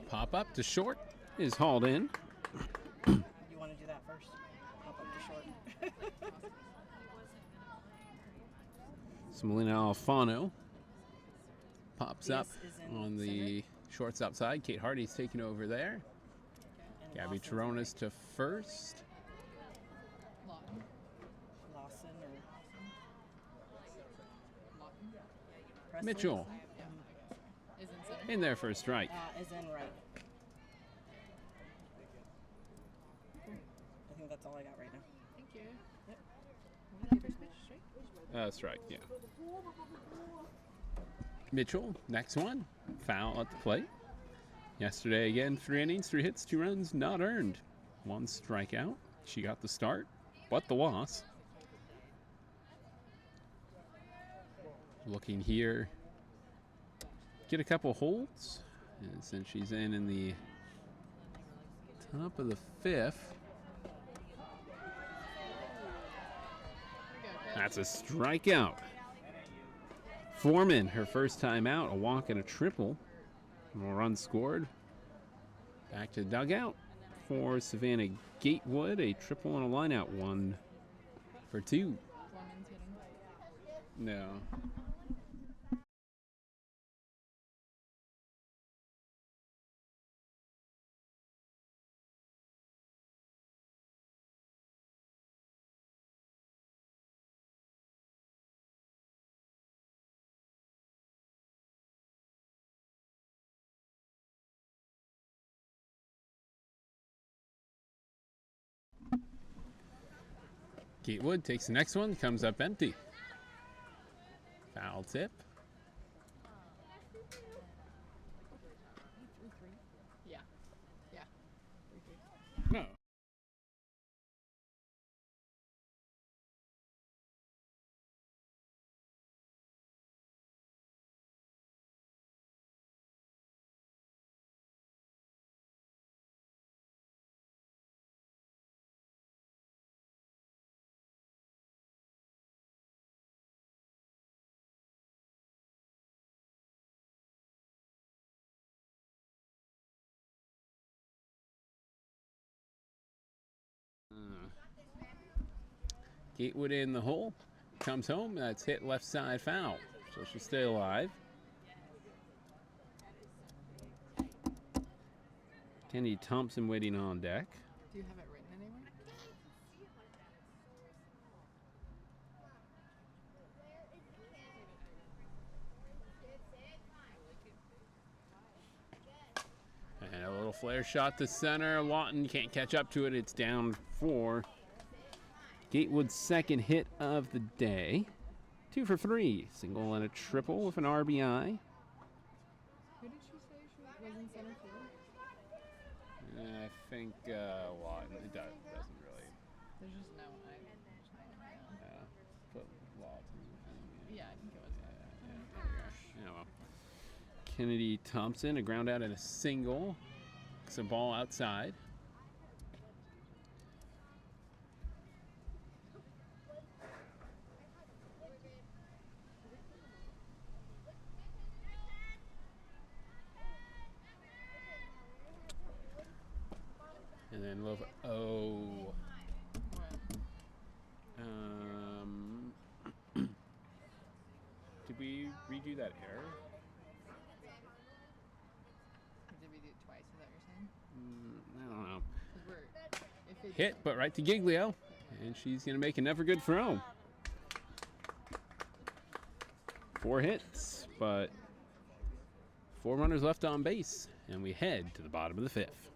Pop up to short is hauled in. You want to do that first? Pop up to short. Melina Alfano pops This up is in on the shortstop side. Kate Hardy's taking over there. And Gabby Lawson's Taronas to first. Lawton. Lawson or Lawton. Presley? Mitchell Yeah. Is in center. in there for a strike. Is in right. I think that's all I got right now. Thank you. Yep. What was the first pitch? Straight? Strike, yeah. Mitchell, next one. Foul at the plate. Yesterday, again, 3 innings, 3 hits, 2 runs, not earned. 1 strikeout. She got the start, but the loss. Looking here. Get a couple holds. And since she's in the top of the 5th. That's a strikeout. Foreman, her first time out, a walk and a triple. More runs scored. Back to the dugout for Savannah Gatewood, a triple and a lineout, 1 for 2. Foreman's hitting. No. Gatewood takes the next one, comes up empty. Foul tip. Yeah. Yeah. No. Gatewood in the hole. Comes home. That's hit left side foul. So she'll stay alive. Kenny Thompson waiting on deck. Do you have it written anywhere? And a little flare shot to center. Lawton can't catch up to it. It's down 4. Gatewood's second hit of the day. 2 for 3. Single and a triple with an RBI. Who did she say she was in center field? I think Lawton. It doesn't really. There's just no. Put Lawton. Yeah, I think it was. Kennedy Thompson, a ground out and a single. It's a ball outside. And then Lova. Oh. Did we redo that error? Did we do it twice? Is that what you're saying? I don't know. 'Cause we're, if it's Hit, but right to Giglio. And she's going to make another good throw. 4 hits, but 4 runners left on base. And we head to the bottom of the 5th.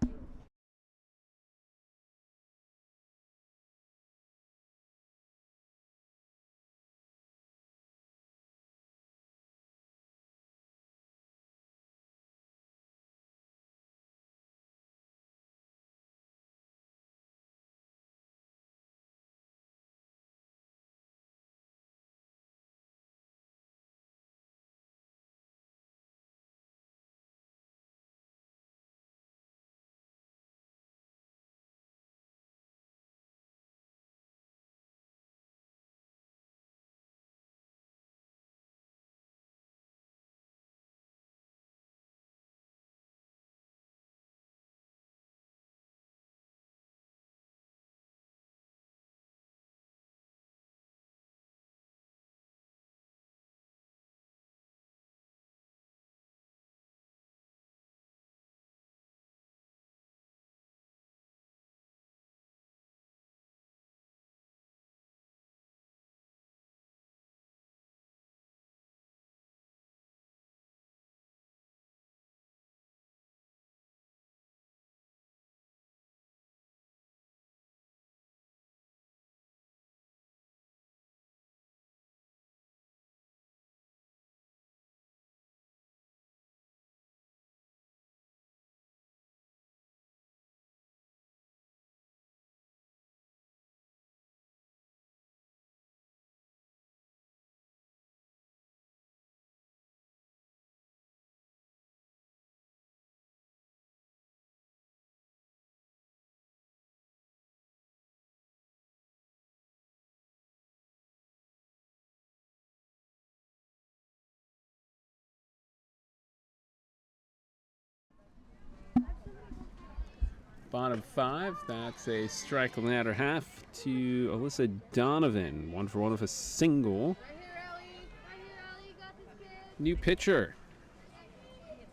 Bottom 5, that's a strike on the latter half to Alyssa Donovan. 1 for 1 with a single. Right here, Allie. Right here, Allie. You got this, kid. New pitcher.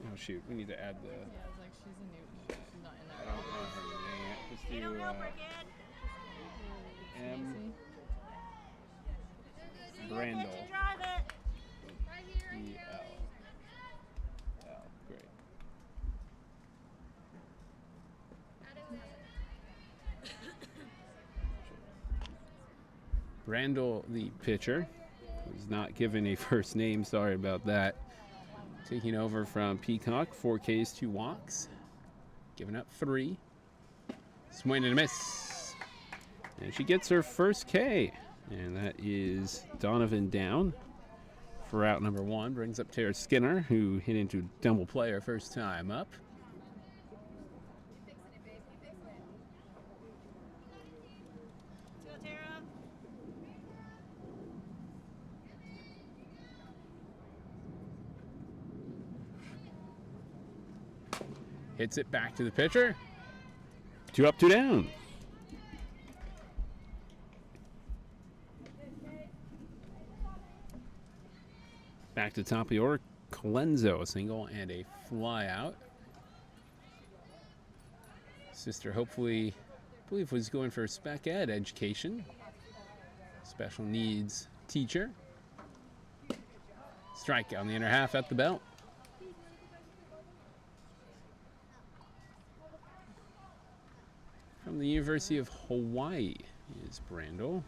Oh shoot, we need to add the. Yeah, I was like, she's a new. She's not in I there. don't know her name. Let's You don't do help her, kid. M. See your Brandel. pitch and drive it. Right here, right E here, L. Allie. L. Great. Brandel, the pitcher, was not given a first name. Sorry about that. Taking over from Peacock, 4 Ks, 2 walks. Giving up 3. Swing and a miss. And she gets her first K. And that is Donovan down for out number 1. Brings up Tara Skinner, who hit into double play her first time up. Let's go, Tara. Hits it back to the pitcher. 2 up, 2 down. Back to the top of the order. Colenso, a single and a fly out. Sister hopefully, I believe, was going for spec ed education. Special needs teacher. Strike on the inner half at the belt. From the University of Hawaii is Brandel.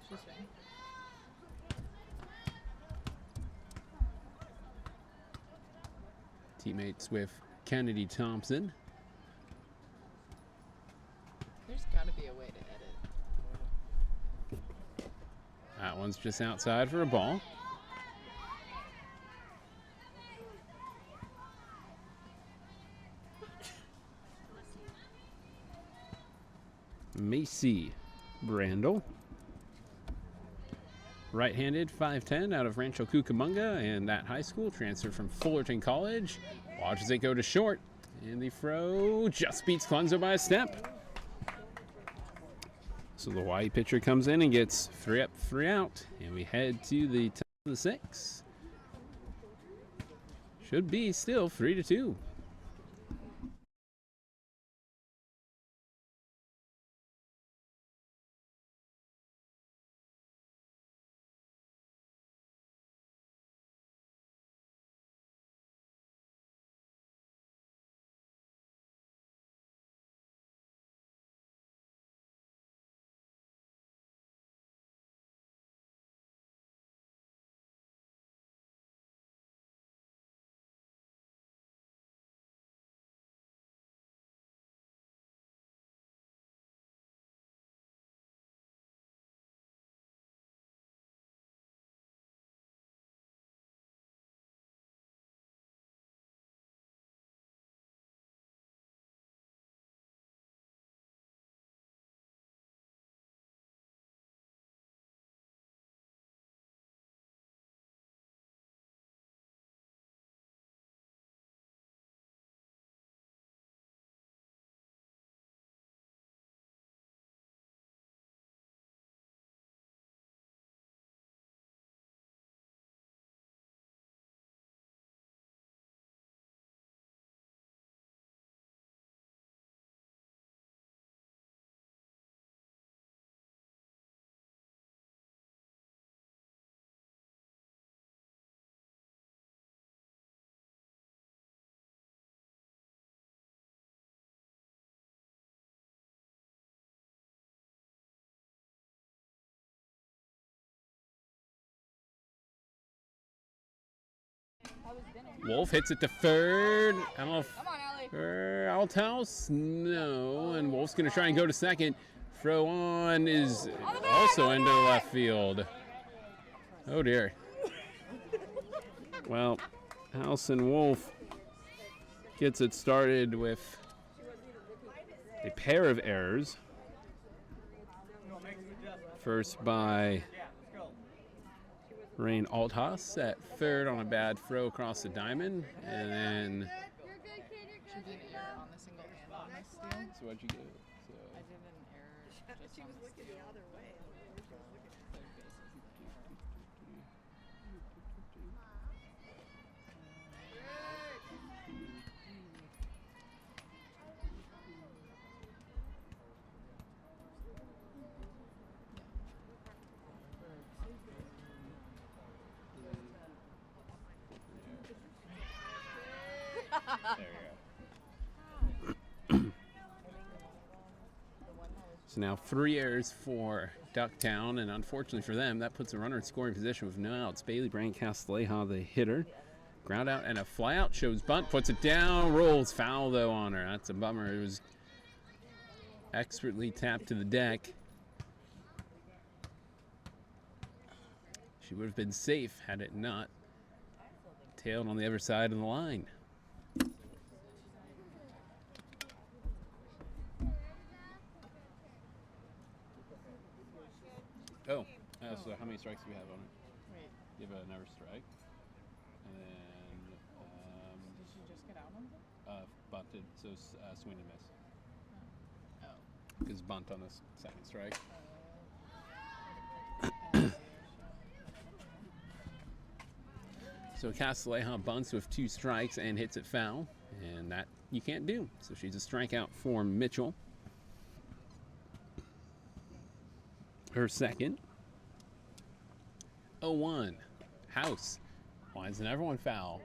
She's fine. Teammates with Kennedy Thompson. There's got to be a way to edit. That one's just outside for a ball. Macy Brandel. Right-handed, 5'10", out of Rancho Cucamonga, and that high school transferred from Fullerton College. Watches it go to short, and the throw just beats Cleanzo by a step. So the Hawaii pitcher comes in and gets 3 up, 3 out, and we head to the top of the 6th. Should be still 3-2. Wolf hits it to third. I don't know if Althouse, no, and Wolf's going to try and go to second. Throw on is also into the left field. Oh dear. Well, House and Wolf gets it started with a pair of errors. First by Rain Althaus at third on a bad throw across the diamond, and then Should be an error on the single and on this steal. so what'd you get? I did an error just on the steal. So now 3 errors for Ducktown, and unfortunately for them, that puts a runner in scoring position with no outs. Bailey Brand-Castleja, the hitter. Ground out and a fly out, shows bunt, puts it down, rolls foul though on her. That's a bummer. It was expertly tapped to the deck. She would have been safe had it not tailed on the other side of the line. So how many strikes do we have on it? Wait, You have another strike. And then did she just get out on them? bunted, so swing and miss. Oh. Because bunt on the second strike. So Castleja bunts with 2 strikes and hits it foul, and that you can't do. So she's a strikeout for Mitchell. Her second. 0-1. House. Why isn't everyone foul?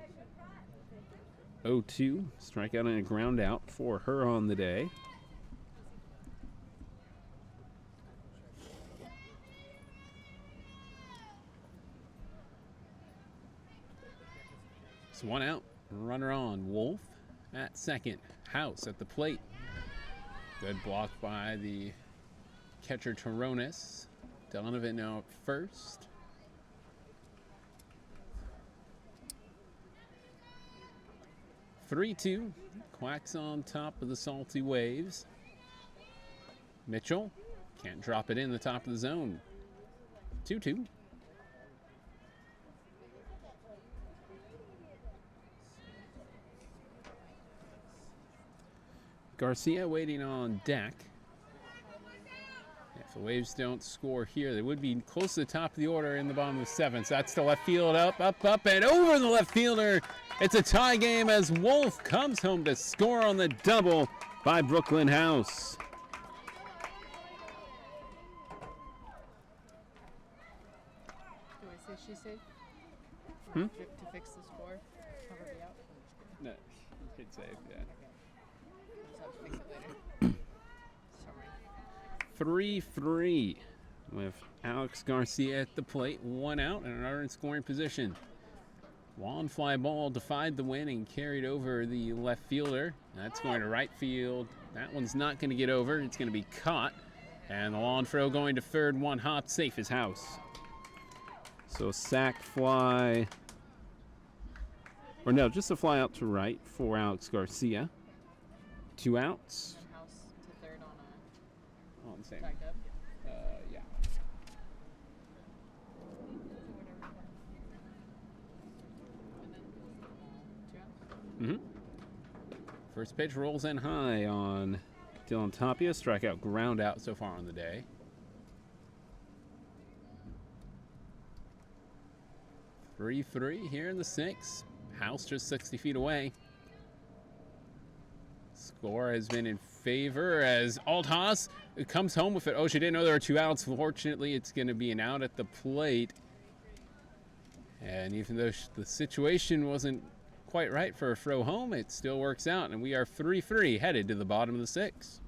0-2. Strikeout and a ground out for her on the day. So 1 out. Runner on. Wolf at second. House at the plate. Good block by the catcher Toronis. Donovan now up first. Three-two. Quacks on top of the Salty Waves. Mitchell can't drop it in the top of the zone. 2-2. Garcia waiting on deck. If the Waves don't score here, they would be close to the top of the order in the bottom of the seventh. So that's the left field, up, and over the left fielder. It's a tie game as Wolf comes home to score on the double by Brooklyn House. Do I say she safe? Hmm? To fix the score? Have her be out? No, hit save, yeah. Just have to fix it later. Sorry. 3-3 with Alex Garcia at the plate, one out and another in scoring position. Long fly ball defied the wind and carried over the left fielder. That's going to right field. That one's not going to get over. It's going to be caught. And the long throw going to third, one hop, safe as house. So sac fly, or no, just a fly out to right for Alex Garcia. 2 outs. And House to third on On the same. tagged up. Yeah. And then 2 outs. First pitch rolls in high on Dylan Tapia. Strikeout, ground out so far on the day. Three here in the sixth. House just 60 feet away. Score has been in favor as Althaus comes home with it. Oh, she didn't know there were 2 outs. Fortunately, it's going to be an out at the plate. And even though the situation wasn't quite right for a throw home, it still works out. And we are 3-3 headed to the bottom of the sixth.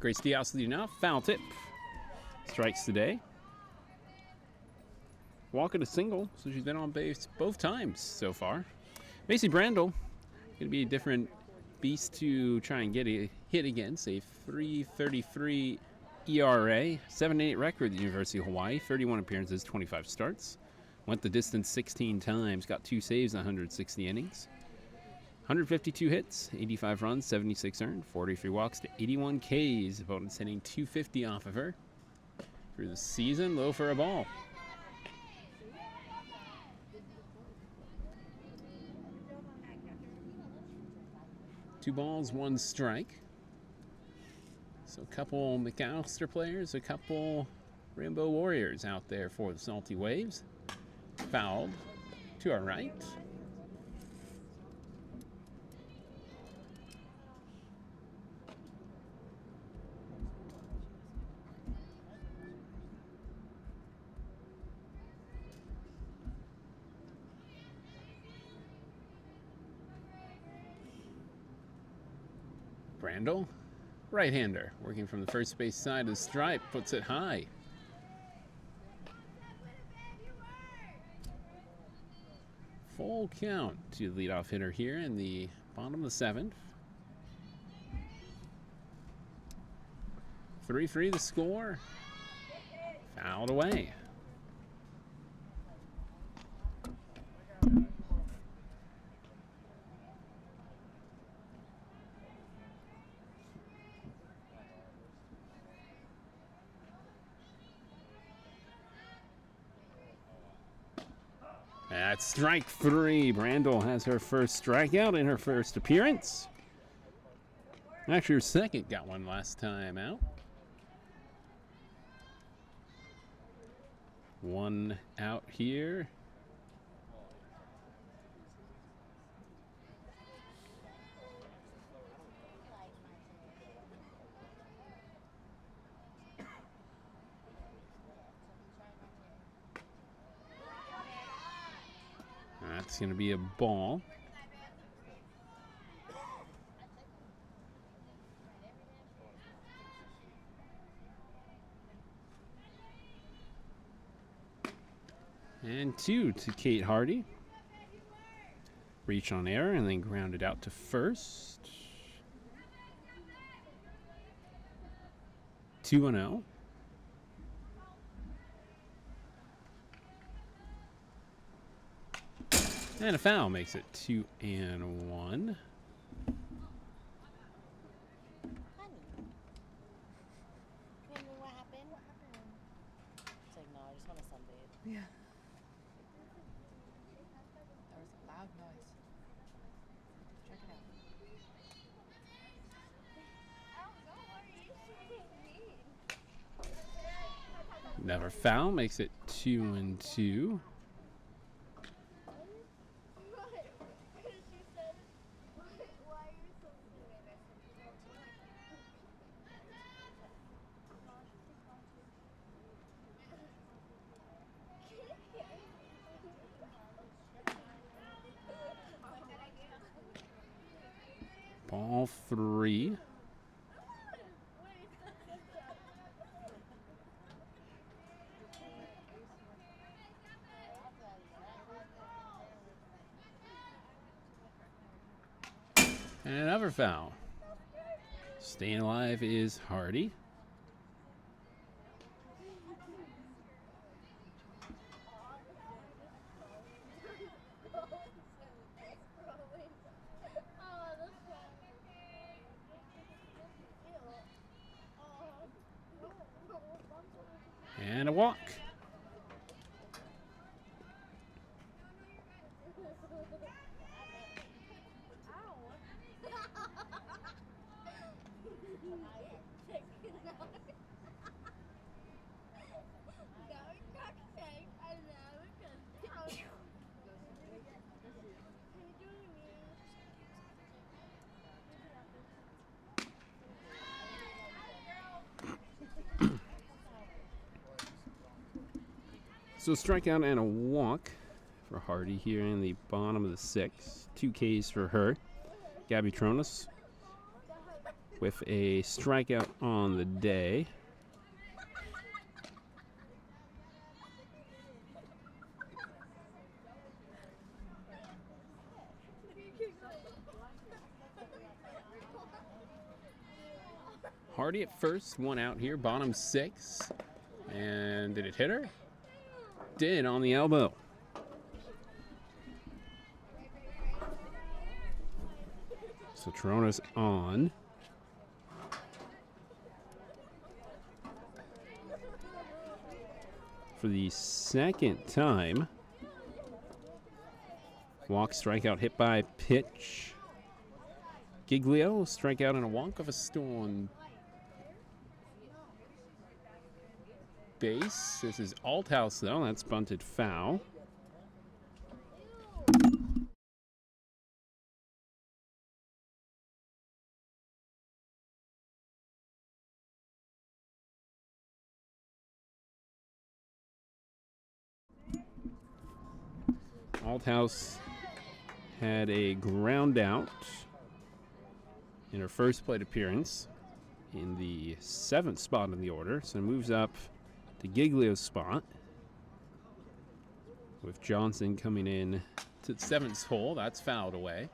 Grace Diaz now foul tip. Strikes today. Walker to single, so she's been on base both times so far. Macy Brandel, going to be a different beast to try and get a hit against. A 3.33 ERA, 7-8 record at the University of Hawaii, 31 appearances, 25 starts. Went the distance 16 times, got 2 saves in 160 innings. 152 hits, 85 runs, 76 earned, 43 walks to 81 Ks. Opponents hitting 250 off of her. Through the season, low for a ball. Two balls, one strike. So a couple McAllister players, a couple Rainbow Warriors out there for the Salty Waves. Fouled to our right. Brandel, right-hander, working from the first base side of the stripe, puts it high. Full count to the leadoff hitter here in the bottom of the seventh. 3-3 the score. Fouled away. That's strike three. Brandel has her first strikeout in her first appearance. Actually, her second, got one last time out. One out here. That's going to be a ball. And 2 to Kate Hardy. Reach on air and then ground it out to first. 2-0. And a foul makes it 2-1. Honey. Remember what happened? It's like, no, I just want to sunbathe. Yeah. There was a loud noise. Check it out. Never foul makes it 2-2. Ball 3. And another foul. Staying alive is Hardy. And a walk. So strikeout and a walk for Hardy here in the bottom of the sixth. 2 Ks for her. Gabby Tronis with a strikeout on the day. Hardy at first, 1 out here, bottom 6. And did it hit her? Did on the elbow. So Trona's on. For the second time. Walk, strikeout, hit by pitch. Giglio, strikeout and a walk of a stolen base. This is Althouse, though. That's bunted foul. Althouse had a ground out. in her first plate appearance in the 7th spot in the order. So moves up to Giglio's spot, with Johnson coming in to the 7th hole. That's fouled away.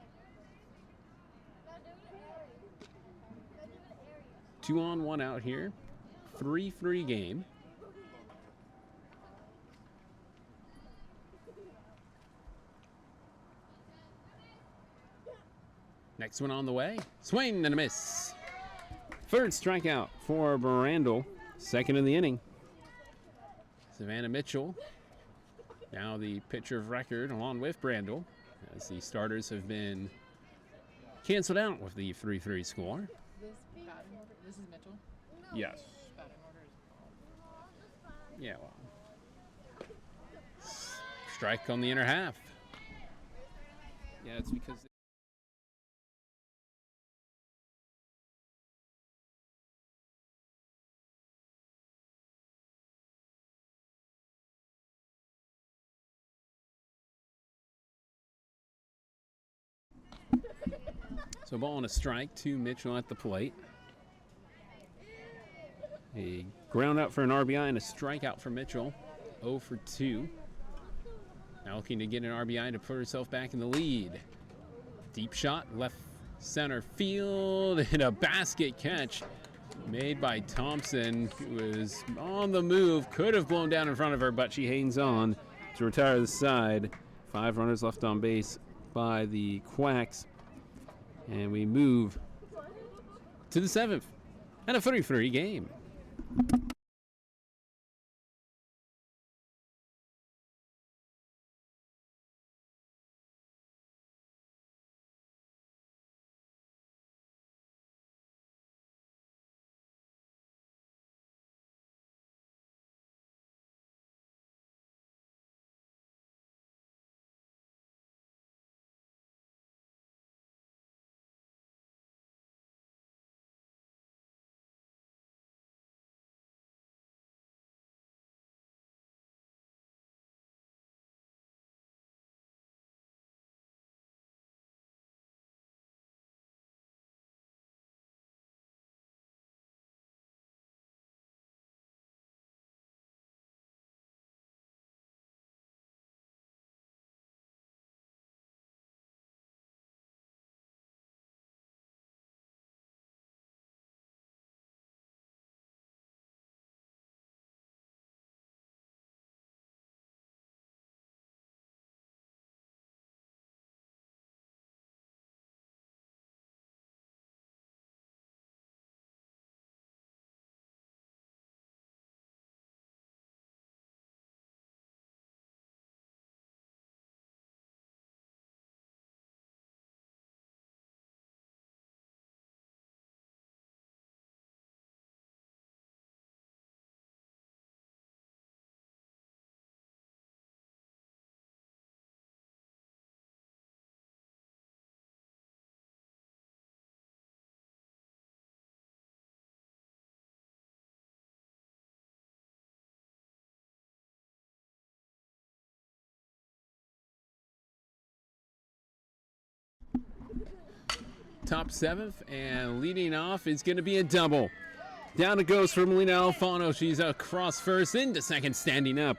2 on, 1 out here. 3-3 game. Next one on the way. Swing and a miss. 3rd strikeout for Brandel. 2nd in the inning. Savannah Mitchell, now the pitcher of record, along with Brandel, as the starters have been canceled out with the 3-3 score. This batting order. This is Mitchell. Yes. Batting order is. Yeah, well. Strike on the inner half. Yeah, it's because. So ball and a strike to Mitchell at the plate. A ground out for an RBI and a strikeout for Mitchell. 0 for 2. Now looking to get an RBI to put herself back in the lead. Deep shot, left center field, and a basket catch made by Thompson, who was on the move. Could have blown down in front of her, but she hangs on to retire the side. 5 runners left on base by the Quacks. And we move to the 7th and a 3-3 game. Top 7th, and leading off is going to be a double. Down it goes for Melina Alfano. She's across first into second, standing up.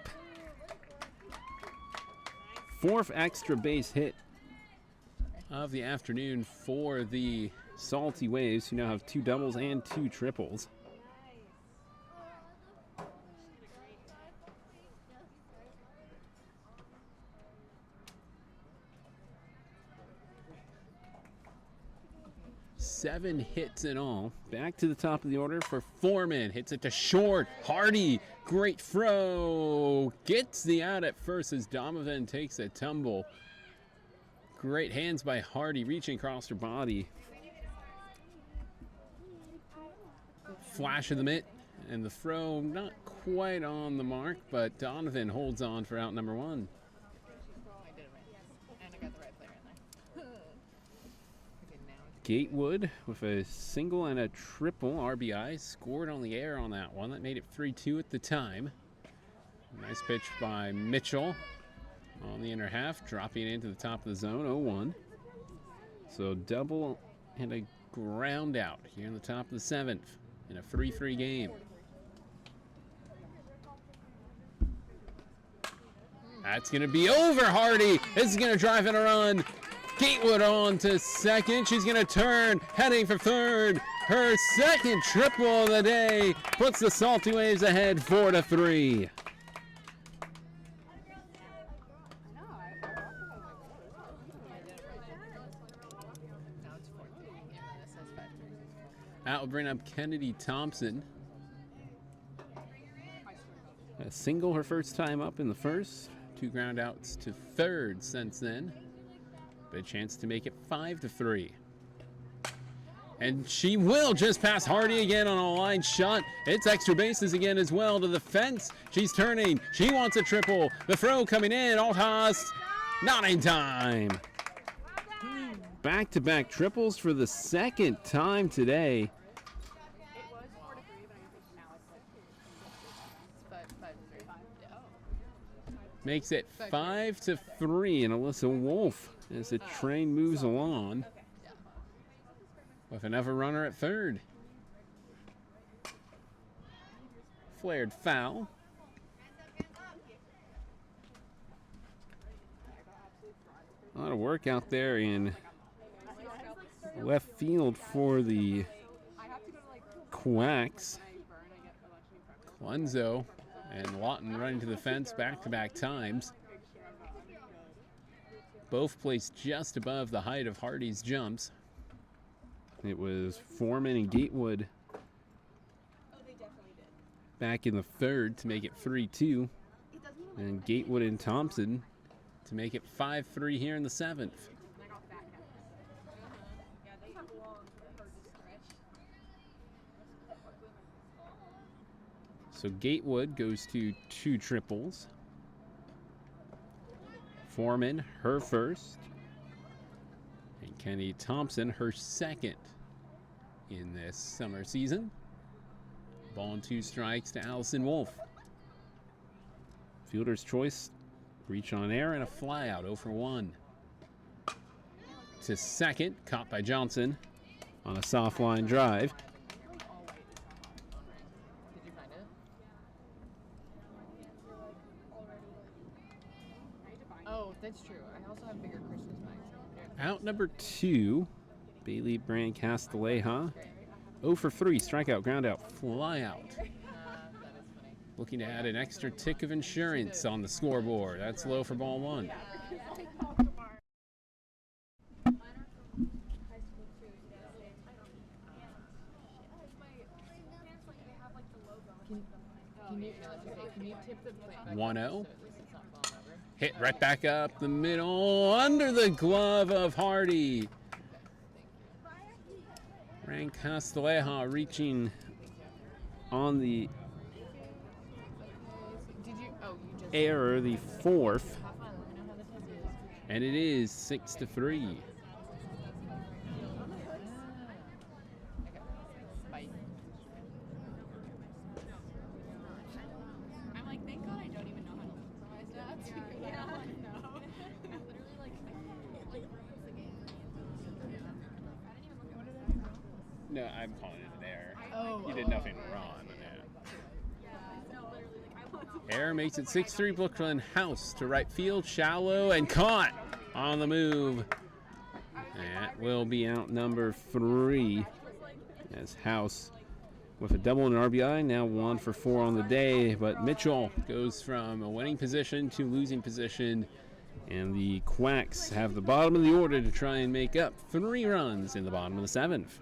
4th extra base hit of the afternoon for the Salty Waves, who now have 2 doubles and 2 triples. Seven hits in all. Back to the top of the order for Foreman. Hits it to short. Hardy, great throw. Gets the out at first as Donovan takes a tumble. Great hands by Hardy, reaching across her body. Flash of the mitt, and the throw not quite on the mark, but Donovan holds on for out number 1. I did it right. And I got the right player in there. Okay, now it's Gatewood with a single and a triple RBI. Scored on the air on that one. That made it 3-2 at the time. Nice pitch by Mitchell on the inner half, dropping into the top of the zone, 0-1. So double and a ground out here in the top of the 7th in a 3-3 game. That's going to be over. Hardy is going to drive in a run. Gatewood on to second. She's going to turn, heading for third. Her second triple of the day puts the Salty Waves ahead 4-3. That will bring up Kennedy Thompson. A single her first time up in the first. 2 ground outs to third since then. But a chance to make it 5-3. And she will just pass Hardy again on a line shot. It's extra bases again as well to the fence. She's turning. She wants a triple. The throw coming in. All tossed. Not in time. Back-to-back triples for the second time today. Makes it 5-3, and Alyssa Wolf as the train moves along with another runner at third. Flared foul. A lot of work out there in left field for the Quacks. Clenzo and Lawton running to the fence back-to-back times. Both placed just above the height of Hardy's jumps. It was Foreman and Gatewood back in the third to make it 3-2. And Gatewood and Thompson to make it 5-3 here in the 7th. So Gatewood goes to 2 triples. Foreman, her first. And Kenny Thompson, her second in this summer season. Ball and 2 strikes to Allison Wolf. Fielder's choice, reach on air and a fly out, 0 for 1. To second, caught by Johnson on a soft line drive. Oh, that's true. I also have bigger Christmas bags. Out number 2, Bailey Brand Castilleja. 0 for 3, strikeout, ground out, fly out. That is funny. Looking to add an extra tick of insurance on the scoreboard. That's low for ball 1. Can you tip the plate back 1-0. so at least it's not falling over? Hit right back up the middle, under the glove of Hardy. Brand Castilleja reaching on the Did you? Oh, you just. error, the 4th. Have fun. Let me know how the test is. And it is 6-3. Okay. Bye. I'm like, thank God I don't even know how to look for my stats. Yeah, I know. Literally, like, ruins the game. No, I'm calling it an error. Oh. You did nothing wrong. Error makes it 6-3. Brooklyn House to right field, shallow, and caught on the move. That will be out number 3 as House with a double and an RBI, now 1 for 4 on the day. But Mitchell goes from a winning position to losing position, and the Quacks have the bottom of the order to try and make up 3 runs in the bottom of the 7th.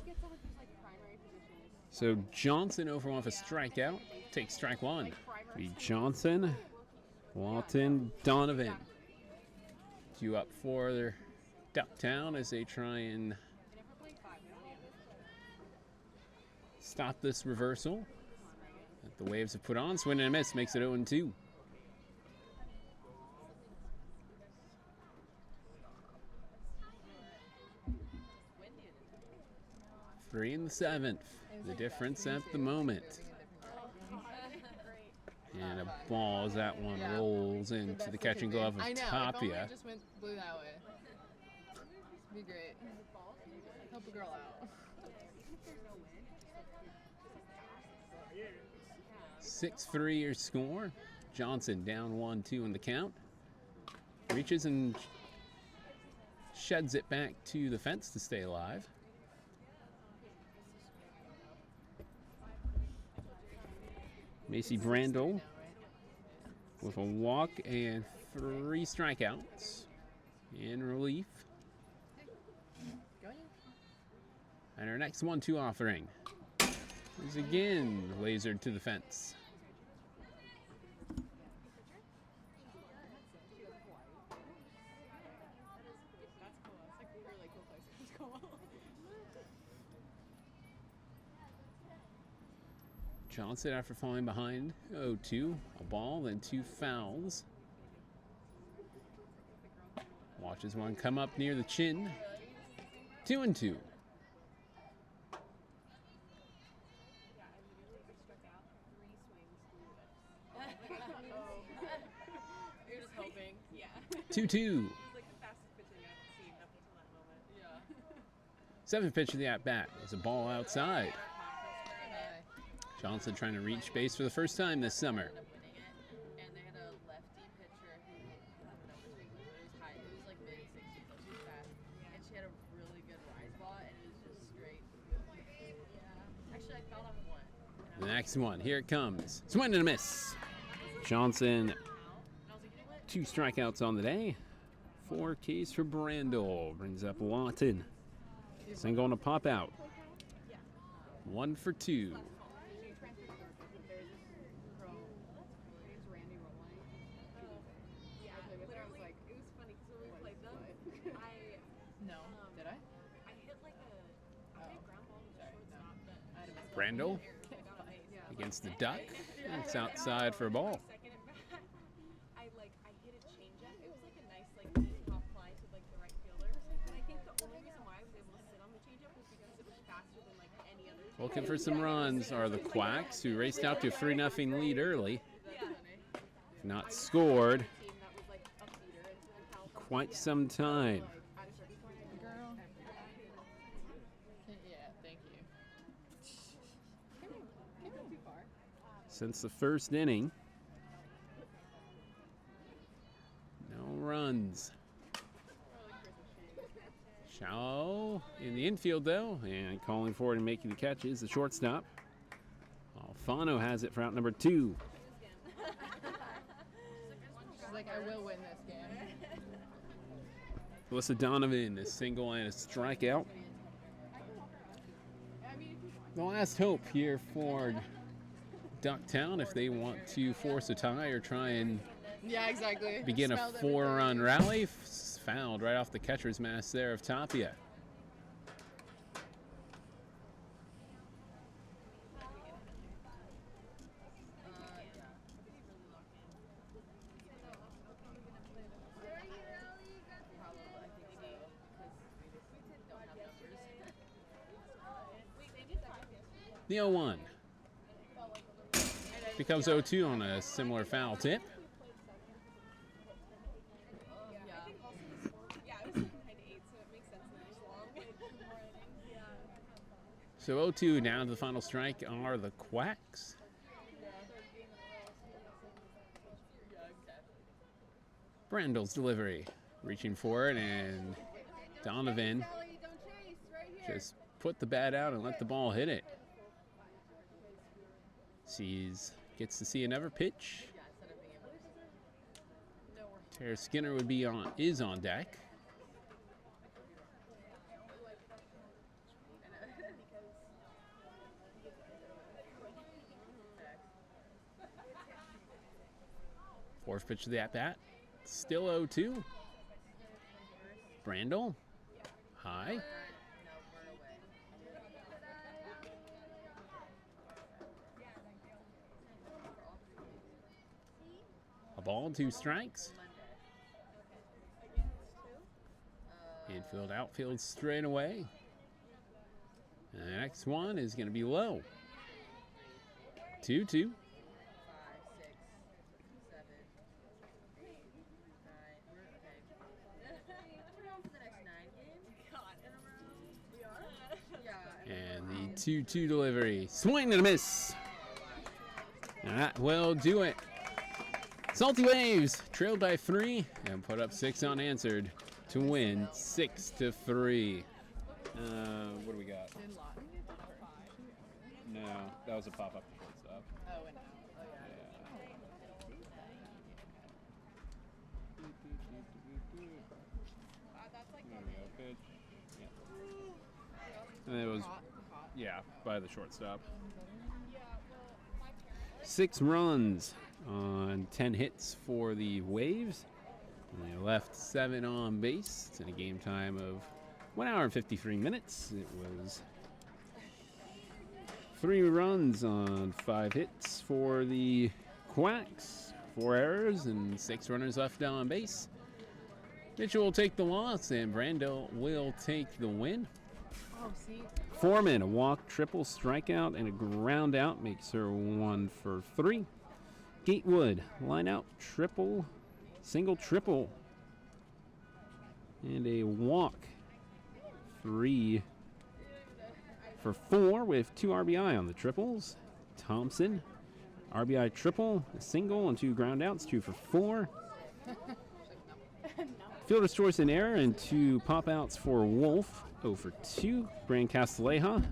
get someone whose like primary position is So Johnson over off a strikeout. Takes strike one. Be Johnson, Walton, Donovan. Due up for Ducktown as they try and stop this reversal that the Waves have put on. Swing and a miss makes it 0-2. Three in the seventh. The difference at the moment. And a ball as that one rolls into the catching glove of I know. If only Tapia. it just blew that way. Be great. Help a girl out. 6-3 your score. Johnson down 1-2 in the count. Reaches and sheds it back to the fence to stay alive. Macy Brandel with a walk and 3 strikeouts in relief. Go ahead. And our next 1-2 offering is again lasered to the fence. Johnson, after falling behind 0-2, a ball, then 2 fouls. Watches one come up near the chin. 2-2. You're just hoping. Yeah. 2-2. Like the fastest pitching I've seen up until that moment. Yeah. Seventh pitch of the at-bat is a ball outside. Johnson trying to reach base for the first time this summer. And they had a lefty pitcher who it was like mid-60s, like she was fast. And she had a really good rise ball, and it was just straight. Yeah. Actually, I thought of one. The next one, here it comes. Swing and a miss. Johnson, 2 strikeouts on the day. 4 Ks for Brandel. Brings up Lawton. Single and a pop out. 1 for 2. No. Did I? Brandel against the duck. It's outside for a ball. I hit a changeup. It was like a nice deep pop fly to the right fielder. But I think the only reason why I was able to sit on the changeup was because it was faster than any other. Looking for some runs are the Quacks, who raced out to a 3-0 lead early. Not scored quite some time. Girl. Yeah, thank you. Can't go too far. Since the first inning. No runs. Shallow in the infield, though, and calling forward and making the catch is the shortstop. Alfano has it for out number 2. She's like, I will win this game. Alyssa Donovan, a single and a strikeout. The last hope here for Ducktown if they want to force a tie or try and Yeah, exactly. begin a Smelled everything. 4-run rally. Fouled right off the catcher's mask there of Tapia. The 0-1 becomes 0-2 on a similar foul tip. So 0-2 down to the final strike are the Quacks. Brandel's delivery, reaching for it, and Donovan just put the bat out and let the ball hit it. Gets to see another pitch. Tara Skinner is on deck. Fourth pitch of the at-bat. Still 0-2. Brandel. High. No, burn away. A ball, 2 strikes. Infield, outfield straight away. And the next one is going to be low. 2-2. 5, 6, 7, 8, 9. We're on for the next 9 games. God, in a row. We are. Yeah. And the 2-2 delivery. Swing and a miss. That will do it. Salty Waves trailed by 3 and put up 6 unanswered to win 6-3. What do we got? No, that was a pop-up to shortstop. Oh, and out. Oh, yeah. That's like There we go, pitch. Yeah. And it was, yeah, by the shortstop. 6 runs on 10 hits for the Waves. And they left 7 on base. It's in a game time of 1 hour and 53 minutes. It was 3 runs on 5 hits for the Quacks. 4 errors and 6 runners left on base. Mitchell will take the loss and Brandel will take the win. Oh, see? Foreman, a walk, triple, strikeout, and a ground out makes her 1 for 3. Gatewood, line out, triple, single, triple, and a walk. 3 for 4 with 2 RBI on the triples. Thompson, RBI triple, a single, and 2 ground outs, 2 for 4. Fielder's choice and error and 2 pop outs for Wolf. 0 for 2. Brand Castilleja,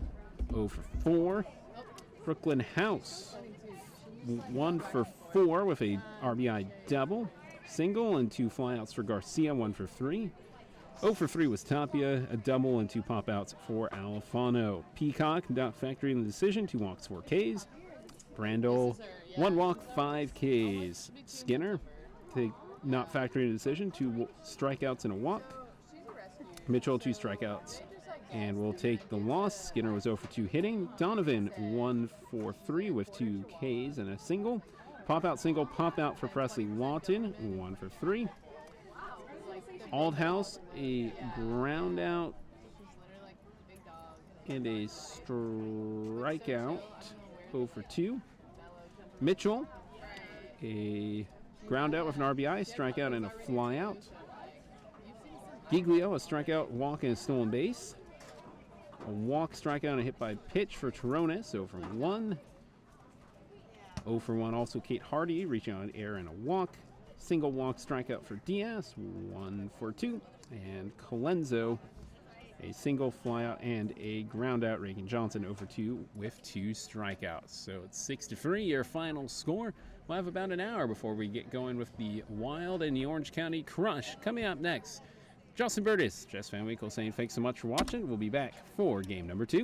0 for 4. Brooklyn House, 1 for 4 with a RBI double, single, and 2 flyouts for Garcia, 1 for 3. 0 for 3 was Tapia, a double, and 2 pop outs for Alfano. Peacock, not factoring the decision, 2 walks, 4 Ks. Brandel, 1 walk, 5 Ks. Skinner, not factoring the decision, 2 strikeouts and a walk. Mitchell, 2 strikeouts, and will take the loss. Skinner was 0 for 2 hitting. Donovan, 1 for 3 with 2 Ks and a single. Pop out, single, pop out for Presley Lawton, 1 for 3. Aldhouse, a ground out and a strikeout, 0 for 2. Mitchell, a ground out with an RBI, strikeout, and a flyout. Giglio, a strikeout, walk, and a stolen base. A walk, strikeout, and a hit by pitch for Toronis, 0 for 1. 0 for 1 also Kate Hardy, reaching on air and a walk. Single walk, strikeout for Diaz, 1 for 2. And Colenso, a single flyout and a ground out. Reagan Johnson 0 for 2 with 2 strikeouts. So it's 6-3, your final score. We'll have about an hour before we get going with the Wild and the Orange County Crush. Coming up next, Justin Burtis, Jess Van Winkle saying thanks so much for watching. We'll be back for game number 2.